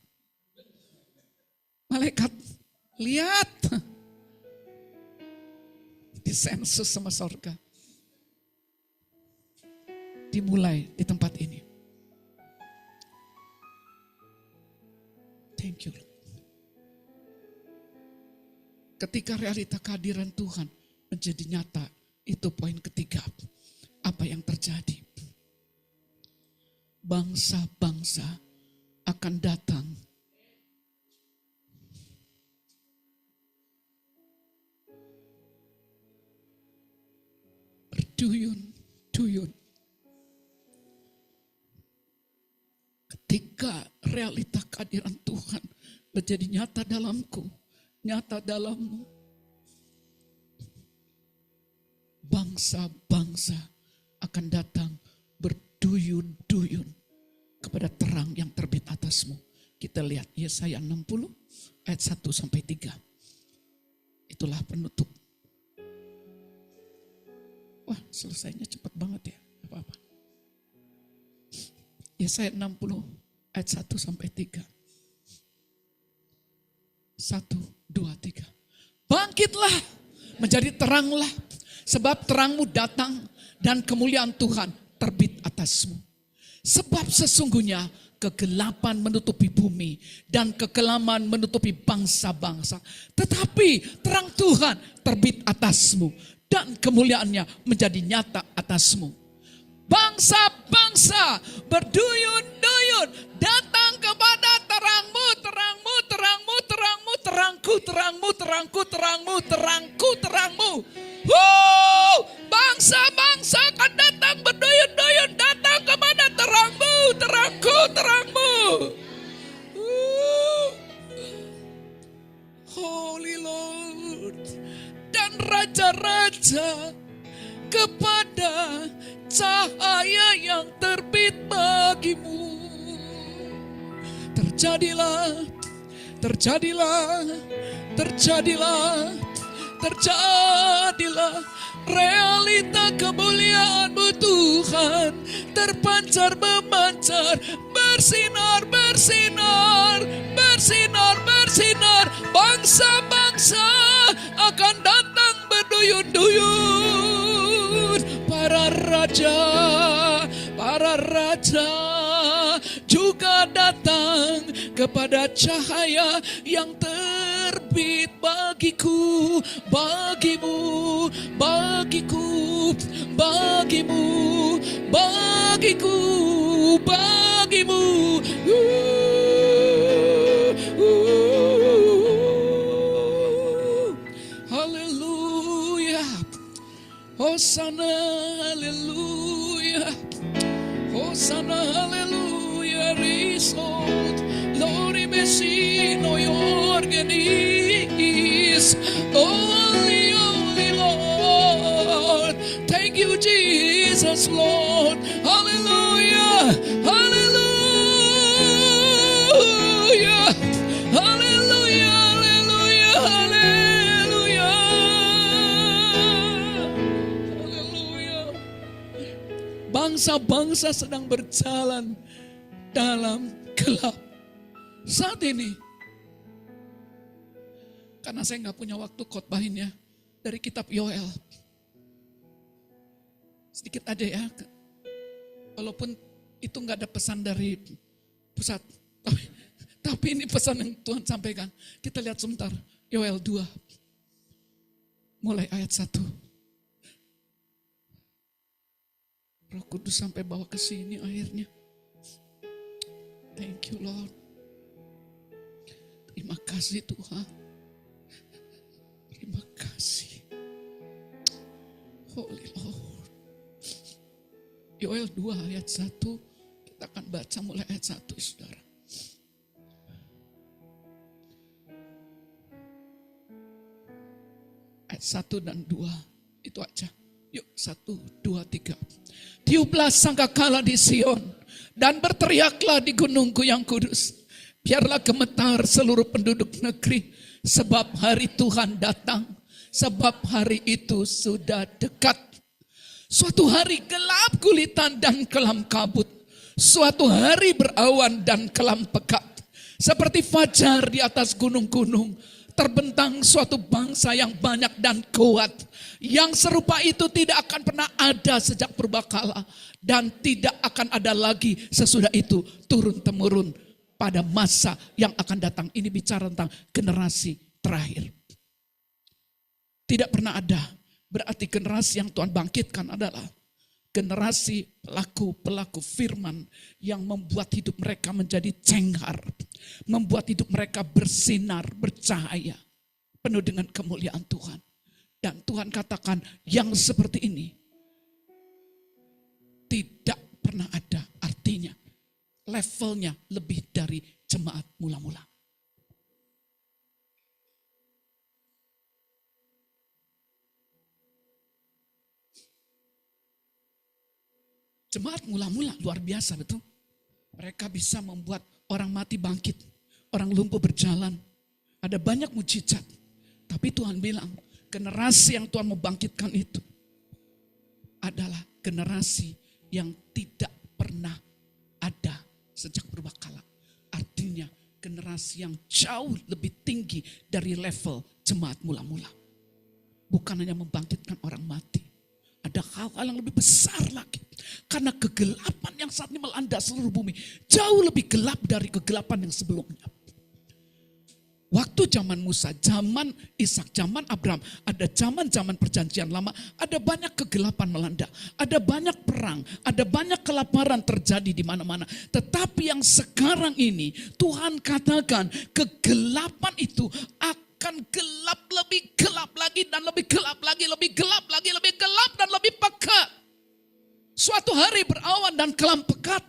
Malaikat, lihat. Disensus sama sorga. Dimulai di tempat ini. Thank you. Ketika realita kehadiran Tuhan menjadi nyata, itu poin ketiga. Apa yang terjadi? Bangsa-bangsa akan datang berduyun-duyun. Ketika realita kehadiran Tuhan menjadi nyata dalamku, nyata dalammu, bangsa-bangsa akan datang berduyun-duyun kepada terang yang terbit atasmu. Kita lihat Yesaya 60 ayat 1-3. Itulah penutup. Wah, selesainya cepat banget ya. Apa-apa. Yesaya 60 ayat 1-3. 1, 2, 3. Bangkitlah, menjadi teranglah, sebab terangmu datang dan kemuliaan Tuhan terbit atasmu. Sebab sesungguhnya kegelapan menutupi bumi dan kekelaman menutupi bangsa-bangsa. Tetapi terang Tuhan terbit atasmu dan kemuliaannya menjadi nyata atasmu. Bangsa-bangsa berduyun-duyun datang kepada terangmu, terangmu, terangmu, terangmu, terangku, terangmu, terangku, terangmu, terangku, terangmu. Bangsa-bangsa akan datang berduyun-duyun datang kepada terangmu, terangku, terangmu. Holy Lord. Dan raja-raja kepada cahaya yang terbit bagimu. Terjadilah, terjadilah, terjadilah, Terjadilah realita kemuliaan-Mu Tuhan, terpancar memancar, bersinar, bersinar, bersinar, bersinar. Bangsa-bangsa akan datang berduyun-duyun. Para raja juga datang kepada cahaya yang terbit bagiku, bagimu, bagiku, bagimu, bagiku, bagimu. Haleluya. Hosana, haleluya. Hosana, haleluya. Result, Lord, Messino, Jorgenis. Holy, holy Lord. Thank you, Jesus, Lord. Hallelujah. Hallelujah. Hallelujah. Hallelujah. Hallelujah. Hallelujah. Bangsa-bangsa sedang berjalan dalam gelap saat ini. Karena saya nggak punya waktu khotbahinnya dari kitab Yoel. Sedikit aja ya. Walaupun itu nggak ada pesan dari pusat. Tapi ini pesan yang Tuhan sampaikan. Kita lihat sebentar. Yoel 2. Mulai ayat 1. Roh Kudus sampai bawa ke sini akhirnya. Thank you Lord. Terima kasih Tuhan. Terima kasih. Holy Lord. Yoel 2 ayat 1. Kita akan baca mulai ayat 1 saudara. Ayat 1 dan 2. Itu aja. Yuk 1, 2, 3. Tiuplah sangkakala di Sion. Dan berteriaklah di gunungku yang kudus. Biarlah gemetar seluruh penduduk negeri. Sebab hari Tuhan datang. Sebab hari itu sudah dekat. Suatu hari gelap gulitan dan kelam kabut. Suatu hari berawan dan kelam pekat. Seperti fajar di atas gunung-gunung. Terbentang suatu bangsa yang banyak dan kuat. Yang serupa itu tidak akan pernah ada sejak purbakala. Dan tidak akan ada lagi sesudah itu turun-temurun pada masa yang akan datang. Ini bicara tentang generasi terakhir. Tidak pernah ada. Berarti generasi yang Tuhan bangkitkan adalah generasi pelaku-pelaku firman yang membuat hidup mereka menjadi cenghar. Membuat hidup mereka bersinar, bercahaya. Penuh dengan kemuliaan Tuhan. Dan Tuhan katakan yang seperti ini tidak pernah ada, artinya levelnya lebih dari jemaat mula-mula. Jemaat mula-mula luar biasa betul. Mereka bisa membuat orang mati bangkit, orang lumpuh berjalan. Ada banyak mujizat. Tapi Tuhan bilang, generasi yang Tuhan mau bangkitkan itu adalah generasi yang tidak pernah ada sejak purbakala. Artinya generasi yang jauh lebih tinggi dari level jemaat mula-mula. Bukan hanya membangkitkan orang mati. Ada hal-hal yang lebih besar lagi. Karena kegelapan yang saat ini melanda seluruh bumi jauh lebih gelap dari kegelapan yang sebelumnya. Waktu zaman Musa, zaman Ishak, zaman Abraham, ada zaman-zaman perjanjian lama, ada banyak kegelapan melanda, ada banyak perang, ada banyak kelaparan terjadi di mana-mana. Tetapi yang sekarang ini Tuhan katakan kegelapan itu akan gelap, lebih gelap lagi dan lebih gelap lagi, lebih gelap lagi, lebih gelap dan lebih pekat. Suatu hari berawan dan kelam pekat.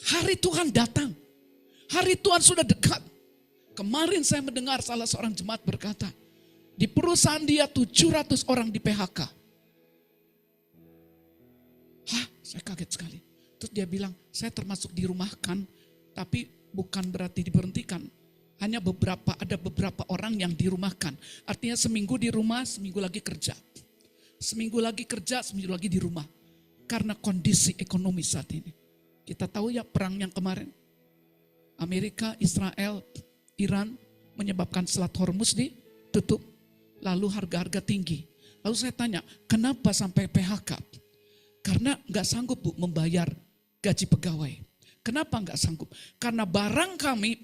Hari Tuhan datang. Hari Tuhan sudah dekat. Kemarin saya mendengar salah seorang jemaat berkata, di perusahaan dia 700 orang di PHK. Hah, saya kaget sekali. Terus dia bilang, saya termasuk dirumahkan, tapi bukan berarti diberhentikan. Ada beberapa orang yang dirumahkan. Artinya seminggu di rumah, seminggu lagi kerja. Seminggu lagi kerja, seminggu lagi di rumah. Karena kondisi ekonomi saat ini. Kita tahu ya perang yang kemarin. Amerika, Israel, Iran menyebabkan Selat Hormuz ditutup. Lalu harga-harga tinggi. Lalu saya tanya, kenapa sampai PHK? Karena nggak sanggup Bu membayar gaji pegawai. Kenapa nggak sanggup? Karena barang kami,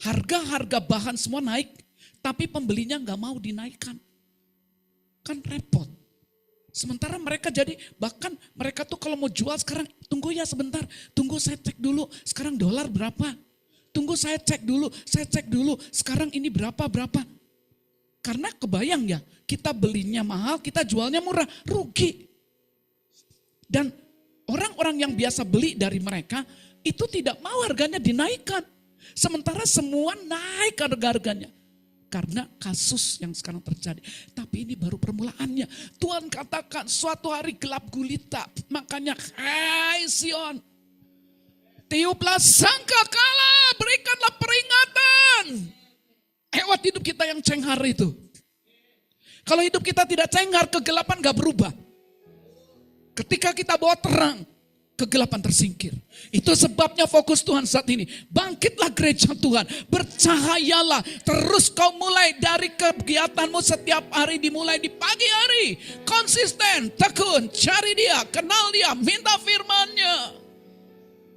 harga-harga bahan semua naik, tapi pembelinya nggak mau dinaikkan. Kan repot. Sementara mereka bahkan mereka tuh kalau mau jual sekarang, tunggu ya sebentar, tunggu saya cek dulu, sekarang dolar berapa? Tunggu saya cek dulu, sekarang ini berapa? Karena kebayang ya, kita belinya mahal, kita jualnya murah, rugi. Dan orang-orang yang biasa beli dari mereka, itu tidak mau harganya dinaikkan. Sementara semua naik harga-harganya. Karena kasus yang sekarang terjadi. Tapi ini baru permulaannya. Tuhan katakan suatu hari gelap gulita. Makanya hai Sion. Tiuplah sangkakala, berikanlah peringatan. Lewat hidup kita yang cenghar itu. Kalau hidup kita tidak cenghar, kegelapan gak berubah. Ketika kita bawa terang, kegelapan tersingkir. Itu sebabnya fokus Tuhan saat ini. Bangkitlah gereja Tuhan, bercahayalah. Terus kau mulai dari kegiatanmu setiap hari, dimulai di pagi hari. Konsisten, tekun, cari dia, kenal dia, minta firman-Nya.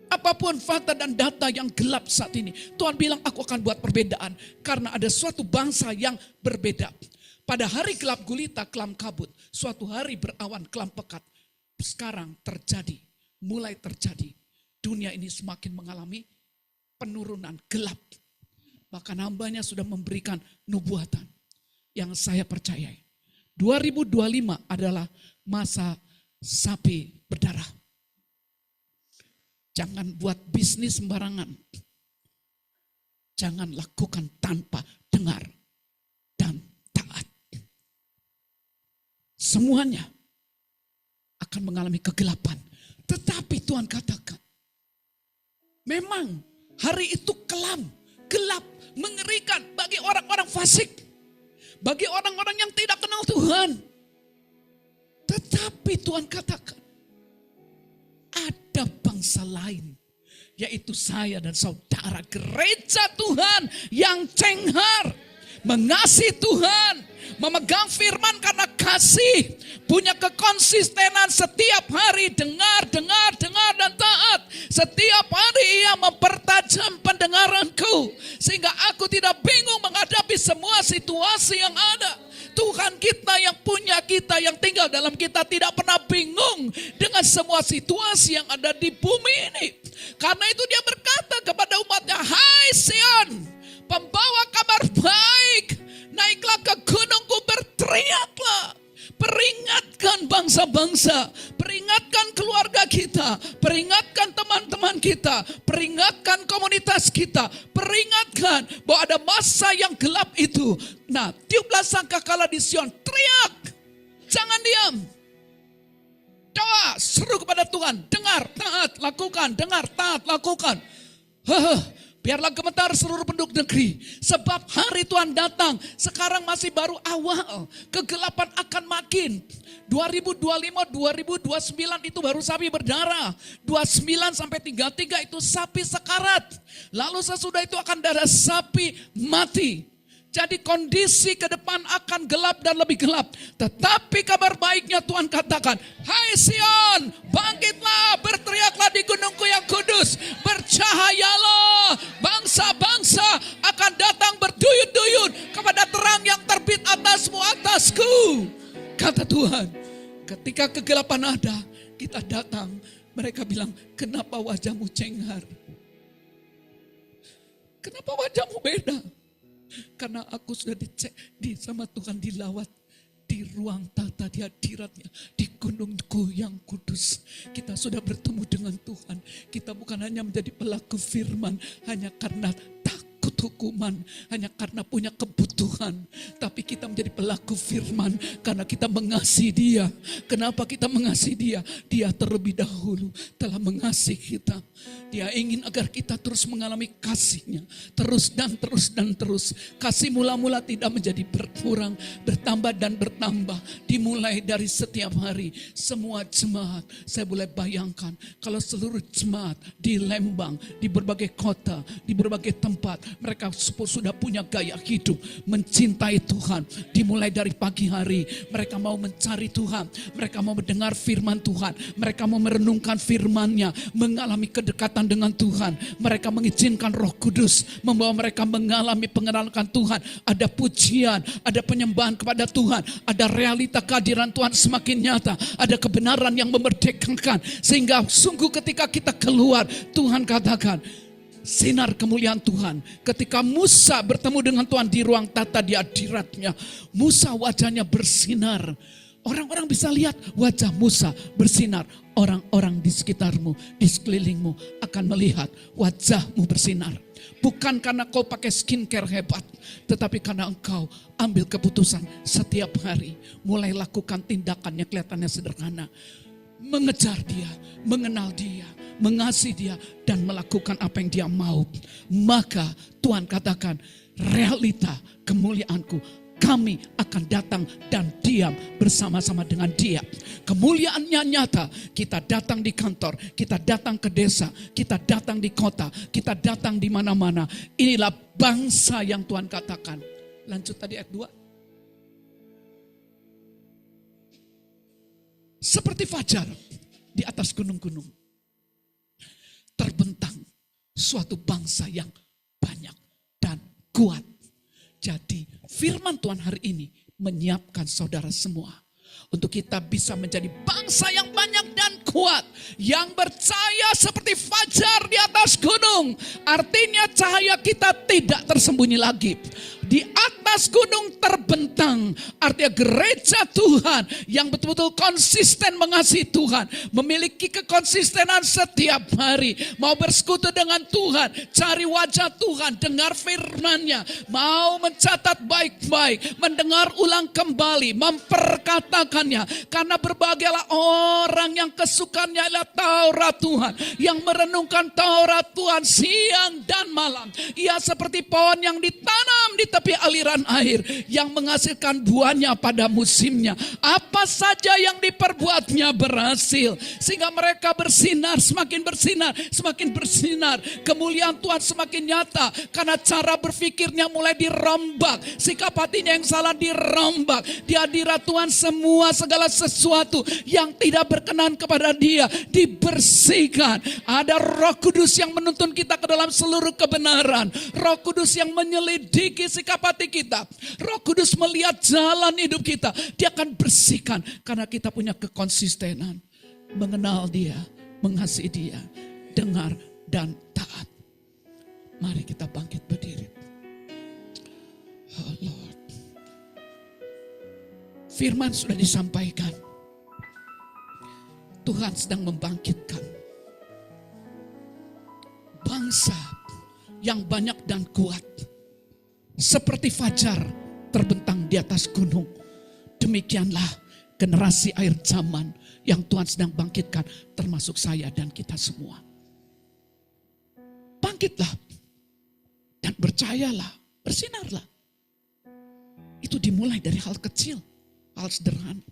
Apapun fakta dan data yang gelap saat ini, Tuhan bilang aku akan buat perbedaan. Karena ada suatu bangsa yang berbeda. Pada hari gelap gulita, kelam kabut. Suatu hari berawan, kelam pekat. Sekarang terjadi. Mulai terjadi, dunia ini semakin mengalami penurunan gelap. Bahkan hambanya sudah memberikan nubuatan yang saya percayai. 2025 adalah masa sapi berdarah. Jangan buat bisnis sembarangan. Jangan lakukan tanpa dengar dan taat. Semuanya akan mengalami kegelapan. Tetapi Tuhan katakan, memang hari itu kelam, gelap, mengerikan bagi orang-orang fasik. Bagi orang-orang yang tidak kenal Tuhan. Tetapi Tuhan katakan, ada bangsa lain. Yaitu saya dan saudara gereja Tuhan yang cenghar. Mengasihi Tuhan. Memegang firman karena kasih. Punya kekonsistenan setiap hari. Dengar dan taat. Setiap hari ia mempertajam pendengaranku. Sehingga aku tidak bingung menghadapi semua situasi yang ada. Tuhan kita yang punya kita, yang tinggal dalam kita tidak pernah bingung dengan semua situasi yang ada di bumi ini. Karena itu dia berkata kepada umatnya, hai Sion, pembawa kabar baik, naiklah ke gunungku, berteriaklah. Peringatkan bangsa-bangsa, peringatkan keluarga kita, peringatkan teman-teman kita, peringatkan komunitas kita, peringatkan bahwa ada masa yang gelap itu. Nah, tiuplah sangkakala di Sion, teriak, jangan diam. Doa, seru kepada Tuhan, dengar, taat, lakukan, dengar, taat, lakukan. Biarlah gemetar seluruh penduduk negeri. Sebab hari Tuhan datang. Sekarang masih baru awal. Kegelapan akan makin. 2025, 2029 itu baru sapi berdarah. 29 sampai 33 itu sapi sekarat. Lalu sesudah itu akan darah sapi mati. Jadi kondisi ke depan akan gelap dan lebih gelap. Tetapi kabar baiknya Tuhan katakan, hai Sion, bangkitlah, berteriaklah di gunungku yang kudus. Bercahayalah, bangsa-bangsa akan datang berduyun-duyun kepada terang yang terbit atasmu, atasku. Kata Tuhan, ketika kegelapan ada, kita datang. Mereka bilang, kenapa wajahmu cenghar? Kenapa wajahmu beda? Karena aku sudah dicek sama Tuhan, dilawat di ruang tata di hadiratnya, di gunungku yang kudus. Kita sudah bertemu dengan Tuhan. Kita bukan hanya menjadi pelaku firman hanya karena takut hukuman hanya karena punya kebutuhan. Tapi kita menjadi pelaku firman karena kita mengasihi dia. Kenapa kita mengasihi dia? Dia terlebih dahulu telah mengasihi kita. Dia ingin agar kita terus mengalami kasih-Nya. Terus dan terus dan terus. Kasih mula-mula tidak menjadi berkurang, bertambah dan bertambah. Dimulai dari setiap hari. Semua jemaat, saya boleh bayangkan kalau seluruh jemaat di Lembang, di berbagai kota, di berbagai tempat, mereka sudah punya gaya hidup mencintai Tuhan. Dimulai dari pagi hari, mereka mau mencari Tuhan, mereka mau mendengar firman Tuhan, mereka mau merenungkan firman-Nya, mengalami kedekatan dengan Tuhan. Mereka mengizinkan Roh Kudus membawa mereka mengalami pengenalan Tuhan. Ada pujian, ada penyembahan kepada Tuhan, ada realita kehadiran Tuhan semakin nyata, ada kebenaran yang memerdekakan, sehingga sungguh ketika kita keluar, Tuhan katakan, sinar kemuliaan Tuhan. Ketika Musa bertemu dengan Tuhan di ruang tata di hadirat-Nya, Musa wajahnya bersinar. Orang-orang bisa lihat wajah Musa bersinar. Orang-orang di sekitarmu, di sekelilingmu akan melihat wajahmu bersinar. Bukan karena kau pakai skincare hebat, tetapi karena engkau ambil keputusan setiap hari. Mulai lakukan tindakan yang kelihatannya sederhana. Mengejar dia, mengenal dia, mengasihi dia, dan melakukan apa yang dia mau. Maka Tuhan katakan, realita kemuliaanku, kami akan datang dan diam bersama-sama dengan dia. Kemuliaannya nyata. Kita datang di kantor, kita datang ke desa, kita datang di kota, kita datang di mana-mana. Inilah bangsa yang Tuhan katakan. Lanjut tadi ayat 2. Seperti fajar di atas gunung-gunung, terbentang suatu bangsa yang banyak dan kuat. Jadi firman Tuhan hari ini menyiapkan saudara semua untuk kita bisa menjadi bangsa yang banyak dan kuat, yang bercahaya seperti fajar di atas gunung. Artinya cahaya kita tidak tersembunyi lagi. Di atas gunung terbentang, artinya gereja Tuhan yang betul-betul konsisten mengasihi Tuhan, memiliki kekonsistenan setiap hari, mau bersekutu dengan Tuhan, cari wajah Tuhan, dengar firman-Nya, mau mencatat baik-baik, mendengar ulang kembali, memperkatakannya, karena berbagailah orang yang kesukaannya adalah Taurat Tuhan, yang merenungkan Taurat Tuhan siang dan malam. Ia seperti pohon yang ditanam di tepi aliran air, yang menghasilkan buahnya pada musimnya. Apa saja yang diperbuatnya berhasil, sehingga mereka bersinar, semakin bersinar, semakin bersinar. Kemuliaan Tuhan semakin nyata, karena cara berpikirnya mulai dirombak, sikap hatinya yang salah dirombak. Di hadirat Tuhan semua segala sesuatu yang tidak berkenan kepada dia dibersihkan. Ada Roh Kudus yang menuntun kita ke dalam seluruh kebenaran. Roh Kudus yang menyelidiki sikap hati kita. Roh Kudus melihat jalan hidup kita. Dia akan bersihkan karena kita punya kekonsistenan. Mengenal dia, mengasihi dia, dengar dan taat. Mari kita bangkit berdiri. Oh Lord. Firman sudah disampaikan. Tuhan sedang membangkitkan bangsa yang banyak dan kuat. Seperti fajar terbentang di atas gunung. Demikianlah generasi akhir zaman yang Tuhan sedang bangkitkan, termasuk saya dan kita semua. Bangkitlah dan percayalah, bersinarlah. Itu dimulai dari hal kecil, hal sederhana.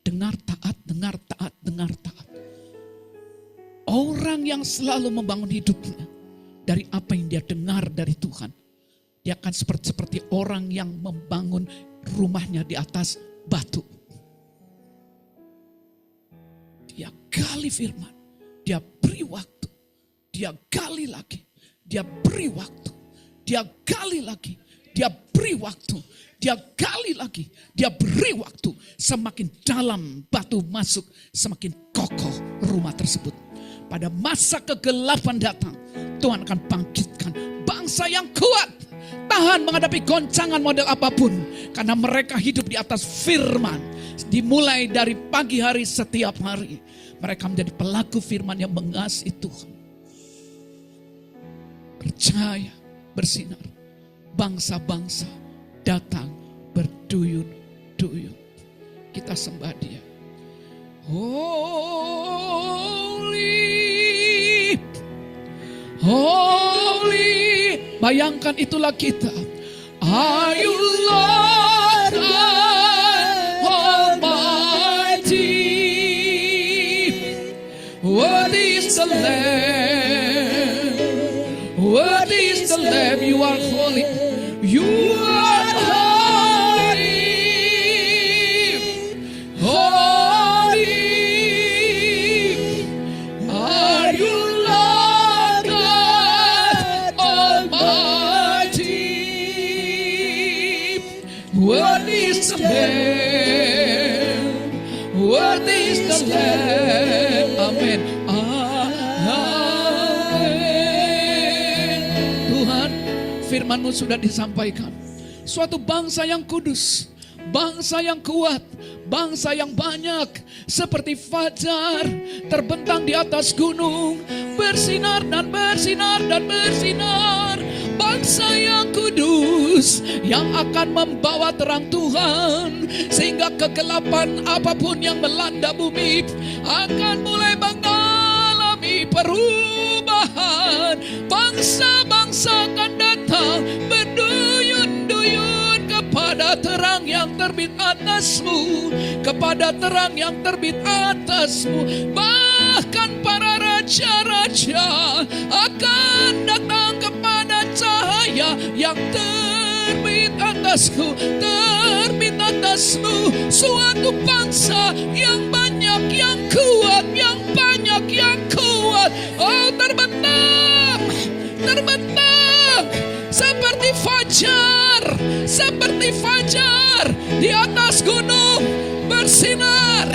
Dengar taat, dengar taat, dengar taat. Orang yang selalu membangun hidupnya dari apa yang dia dengar dari Tuhan, dia akan seperti orang yang membangun rumahnya di atas batu. Dia gali firman, dia beri waktu, dia gali lagi, dia beri waktu, dia gali lagi, dia beri waktu, dia gali lagi, dia beri waktu. Semakin dalam batu masuk, semakin kokoh rumah tersebut. Pada masa kegelapan datang, Tuhan akan bangkitkan bangsa yang kuat, tahan menghadapi goncangan model apapun, karena mereka hidup di atas firman. Dimulai dari pagi hari setiap hari, mereka menjadi pelaku firman yang mengasihi Tuhan. Percaya, bersinar. Bangsa-bangsa datang berduyun-duyun. Kita sembah Dia. Holy, holy. Bayangkan itulah kita. Are you Lord God Almighty? Worthy is the Lamb. Worthy is the Lamb. You are holy. You are holy. Holy. Are you Lord God Almighty? Worthy is the Lamb. Worthy is the Lamb. Amin. Tuhan, firman-Mu sudah disampaikan. Suatu bangsa yang kudus, bangsa yang kuat, bangsa yang banyak, seperti fajar terbentang di atas gunung, bersinar dan bersinar dan bersinar. Bangsa yang kudus, yang akan membawa terang Tuhan, sehingga kegelapan apapun yang melanda bumi akan mulai mengalami perubahan. Bangsa-bangsa akan datang berduyun-duyun kepada terang yang terbit atasmu, kepada terang yang terbit atasmu. Bahkan para raja-raja akan datang kepada cahaya yang terbit atasku, terbit atasmu. Suatu bangsa yang banyak, yang kuat, yang banyak, yang kuat. Oh, terbentang, terbentang seperti fajar, seperti fajar di atas gunung, bersinar,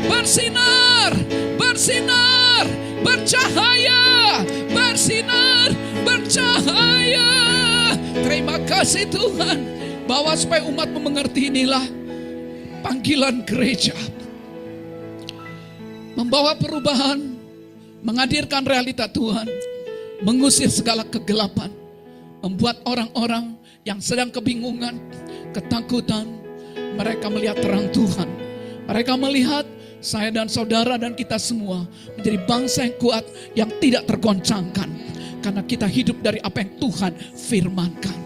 bersinar, bersinar, bercahaya, bersinar, bercahaya. Terima kasih Tuhan, bahwa supaya umat-Mu mengerti, inilah panggilan gereja. Membawa perubahan, menghadirkan realita Tuhan, mengusir segala kegelapan, membuat orang-orang yang sedang kebingungan, ketakutan, mereka melihat terang Tuhan. Mereka melihat saya dan saudara dan kita semua menjadi bangsa yang kuat, yang tidak tergoncangkan, karena kita hidup dari apa yang Tuhan firmankan.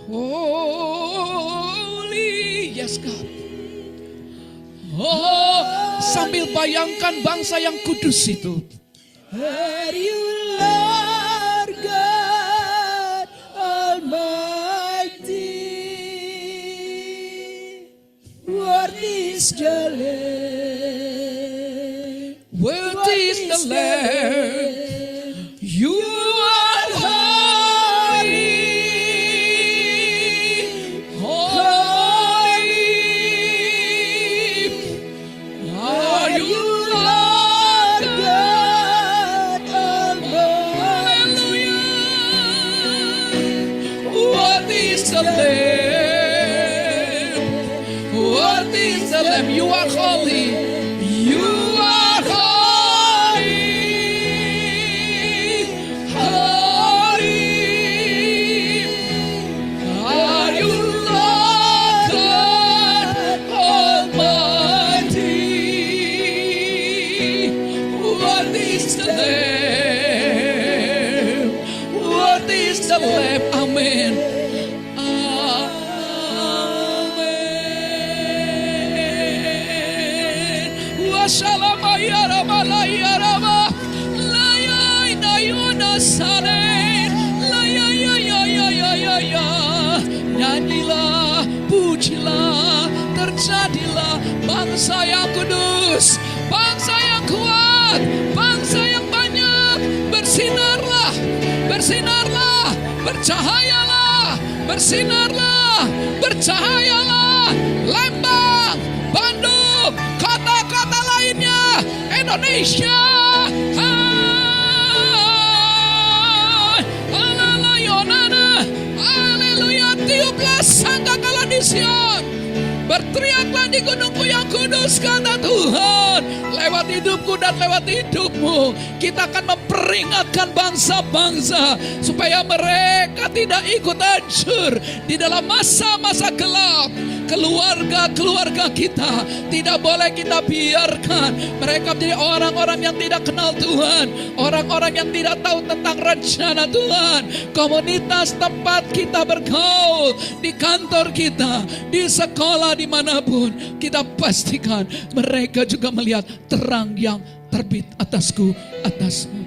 Holy, yes God. Oh, sambil bayangkan bangsa yang kudus itu. Are you Lord God Almighty? Worthy is the Lamb. Worthy is the Lamb. You are holy. Holy. Are you Lord God Almighty? Hallelujah. Worthy is the Lamb. Worthy is the Lamb. You are holy. You are holy. Holy. Are you Lord God Almighty? Worthy is the Lamb. Worthy is the Lamb. Amen. Nyanyilah, pujilah, terjadilah bangsa yang kudus, bangsa yang kuat, bangsa yang banyak. Bersinarlah, bersinarlah, bercahayalah, bersinarlah, bercahayalah. Lembang, Bandung, kota-kota lainnya, Indonesia. Haleluya, tiuplah sangkakala di Sion. Berteriaklah di gunungku yang kudus, kata Tuhan. Lewat hidup hidupku dan lewat hidupmu kita akan memperingatkan bangsa-bangsa supaya mereka tidak ikut hancur di dalam masa-masa gelap. Keluarga-keluarga kita tidak boleh kita biarkan mereka menjadi orang-orang yang tidak kenal Tuhan, orang-orang yang tidak tahu tentang rencana Tuhan. Komunitas tempat kita bergaul, di kantor kita, di sekolah, dimanapun, kita pastikan mereka juga melihat terang yang terbit atasku, atasmu.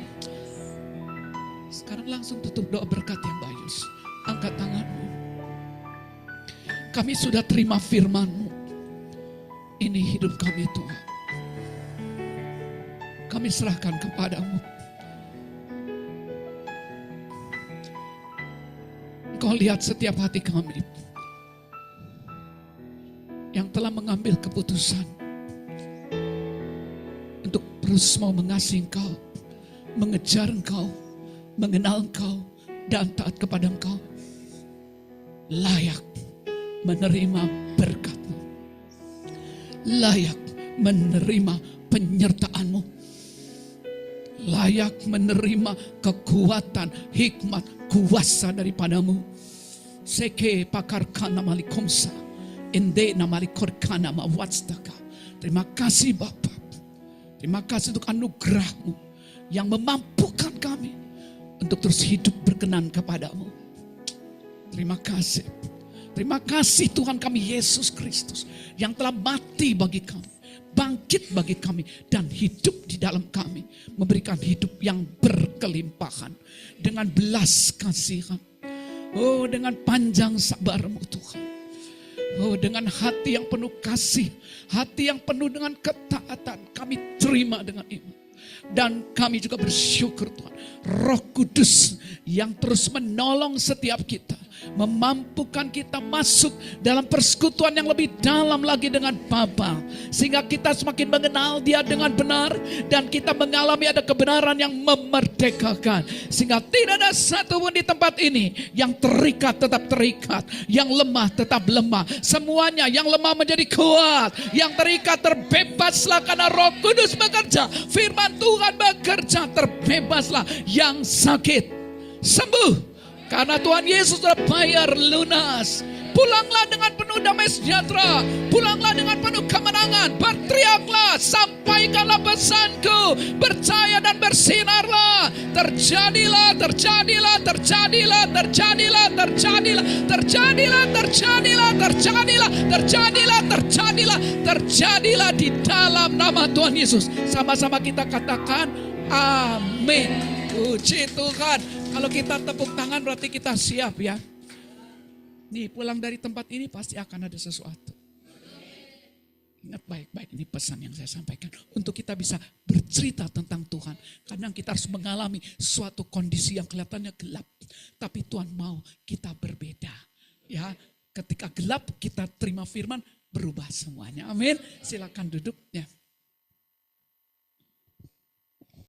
Sekarang langsung tutup doa berkat yang bayus. Angkat tanganmu. Kami sudah terima firman-Mu. Ini hidup kami Tuhan. Kami serahkan kepadamu. Engkau lihat setiap hati kami yang telah mengambil keputusan untuk terus mau mengasihi Engkau, mengejar Engkau, mengenal Engkau, dan taat kepada Engkau. Layak menerima berkat-Mu, layak menerima penyertaan-Mu, layak menerima kekuatan, hikmat, kuasa daripada-Mu. Seke pakar kana malikomsa, ende namalikor kana mawatstaka. Terima kasih Bapa, terima kasih untuk anugerah-Mu yang memampukan kami untuk terus hidup berkenan kepada-Mu. Terima kasih. Terima kasih Tuhan kami Yesus Kristus yang telah mati bagi kami, bangkit bagi kami, dan hidup di dalam kami, memberikan hidup yang berkelimpahan dengan belas kasihan. Oh, dengan panjang sabar-Mu Tuhan. Oh, dengan hati yang penuh kasih, hati yang penuh dengan ketaatan, kami terima dengan iman. Dan kami juga bersyukur Tuhan, Roh Kudus yang terus menolong setiap kita, memampukan kita masuk dalam persekutuan yang lebih dalam lagi dengan Bapa, sehingga kita semakin mengenal Dia dengan benar, dan kita mengalami ada kebenaran yang memerdekakan, sehingga tidak ada satupun di tempat ini yang terikat tetap terikat, yang lemah tetap lemah. Semuanya yang lemah menjadi kuat, yang terikat terbebaslah karena Roh Kudus bekerja, firman Tuhan bekerja, terbebaslah. Yang sakit sembuh karena Tuhan Yesus sudah bayar lunas. Pulanglah dengan penuh damai sejahtera, pulanglah dengan penuh kemenangan. Berteriaklah, sampaikanlah pesanku, percaya dan bersinarlah. Terjadilah, terjadilah, terjadilah, terjadilah, terjadilah, terjadilah, terjadilah, terjadilah, terjadilah, terjadilah, terjadilah di dalam nama Tuhan Yesus. Sama-sama kita katakan amin. Puji Tuhan. Kalau kita tepuk tangan berarti kita siap ya. Nih pulang dari tempat ini pasti akan ada sesuatu. Ingat baik-baik, ini pesan yang saya sampaikan. Untuk kita bisa bercerita tentang Tuhan. Kadang kita harus mengalami suatu kondisi yang kelihatannya gelap. Tapi Tuhan mau kita berbeda. Ya, ketika gelap kita terima firman, berubah semuanya. Amin. Silakan duduk ya.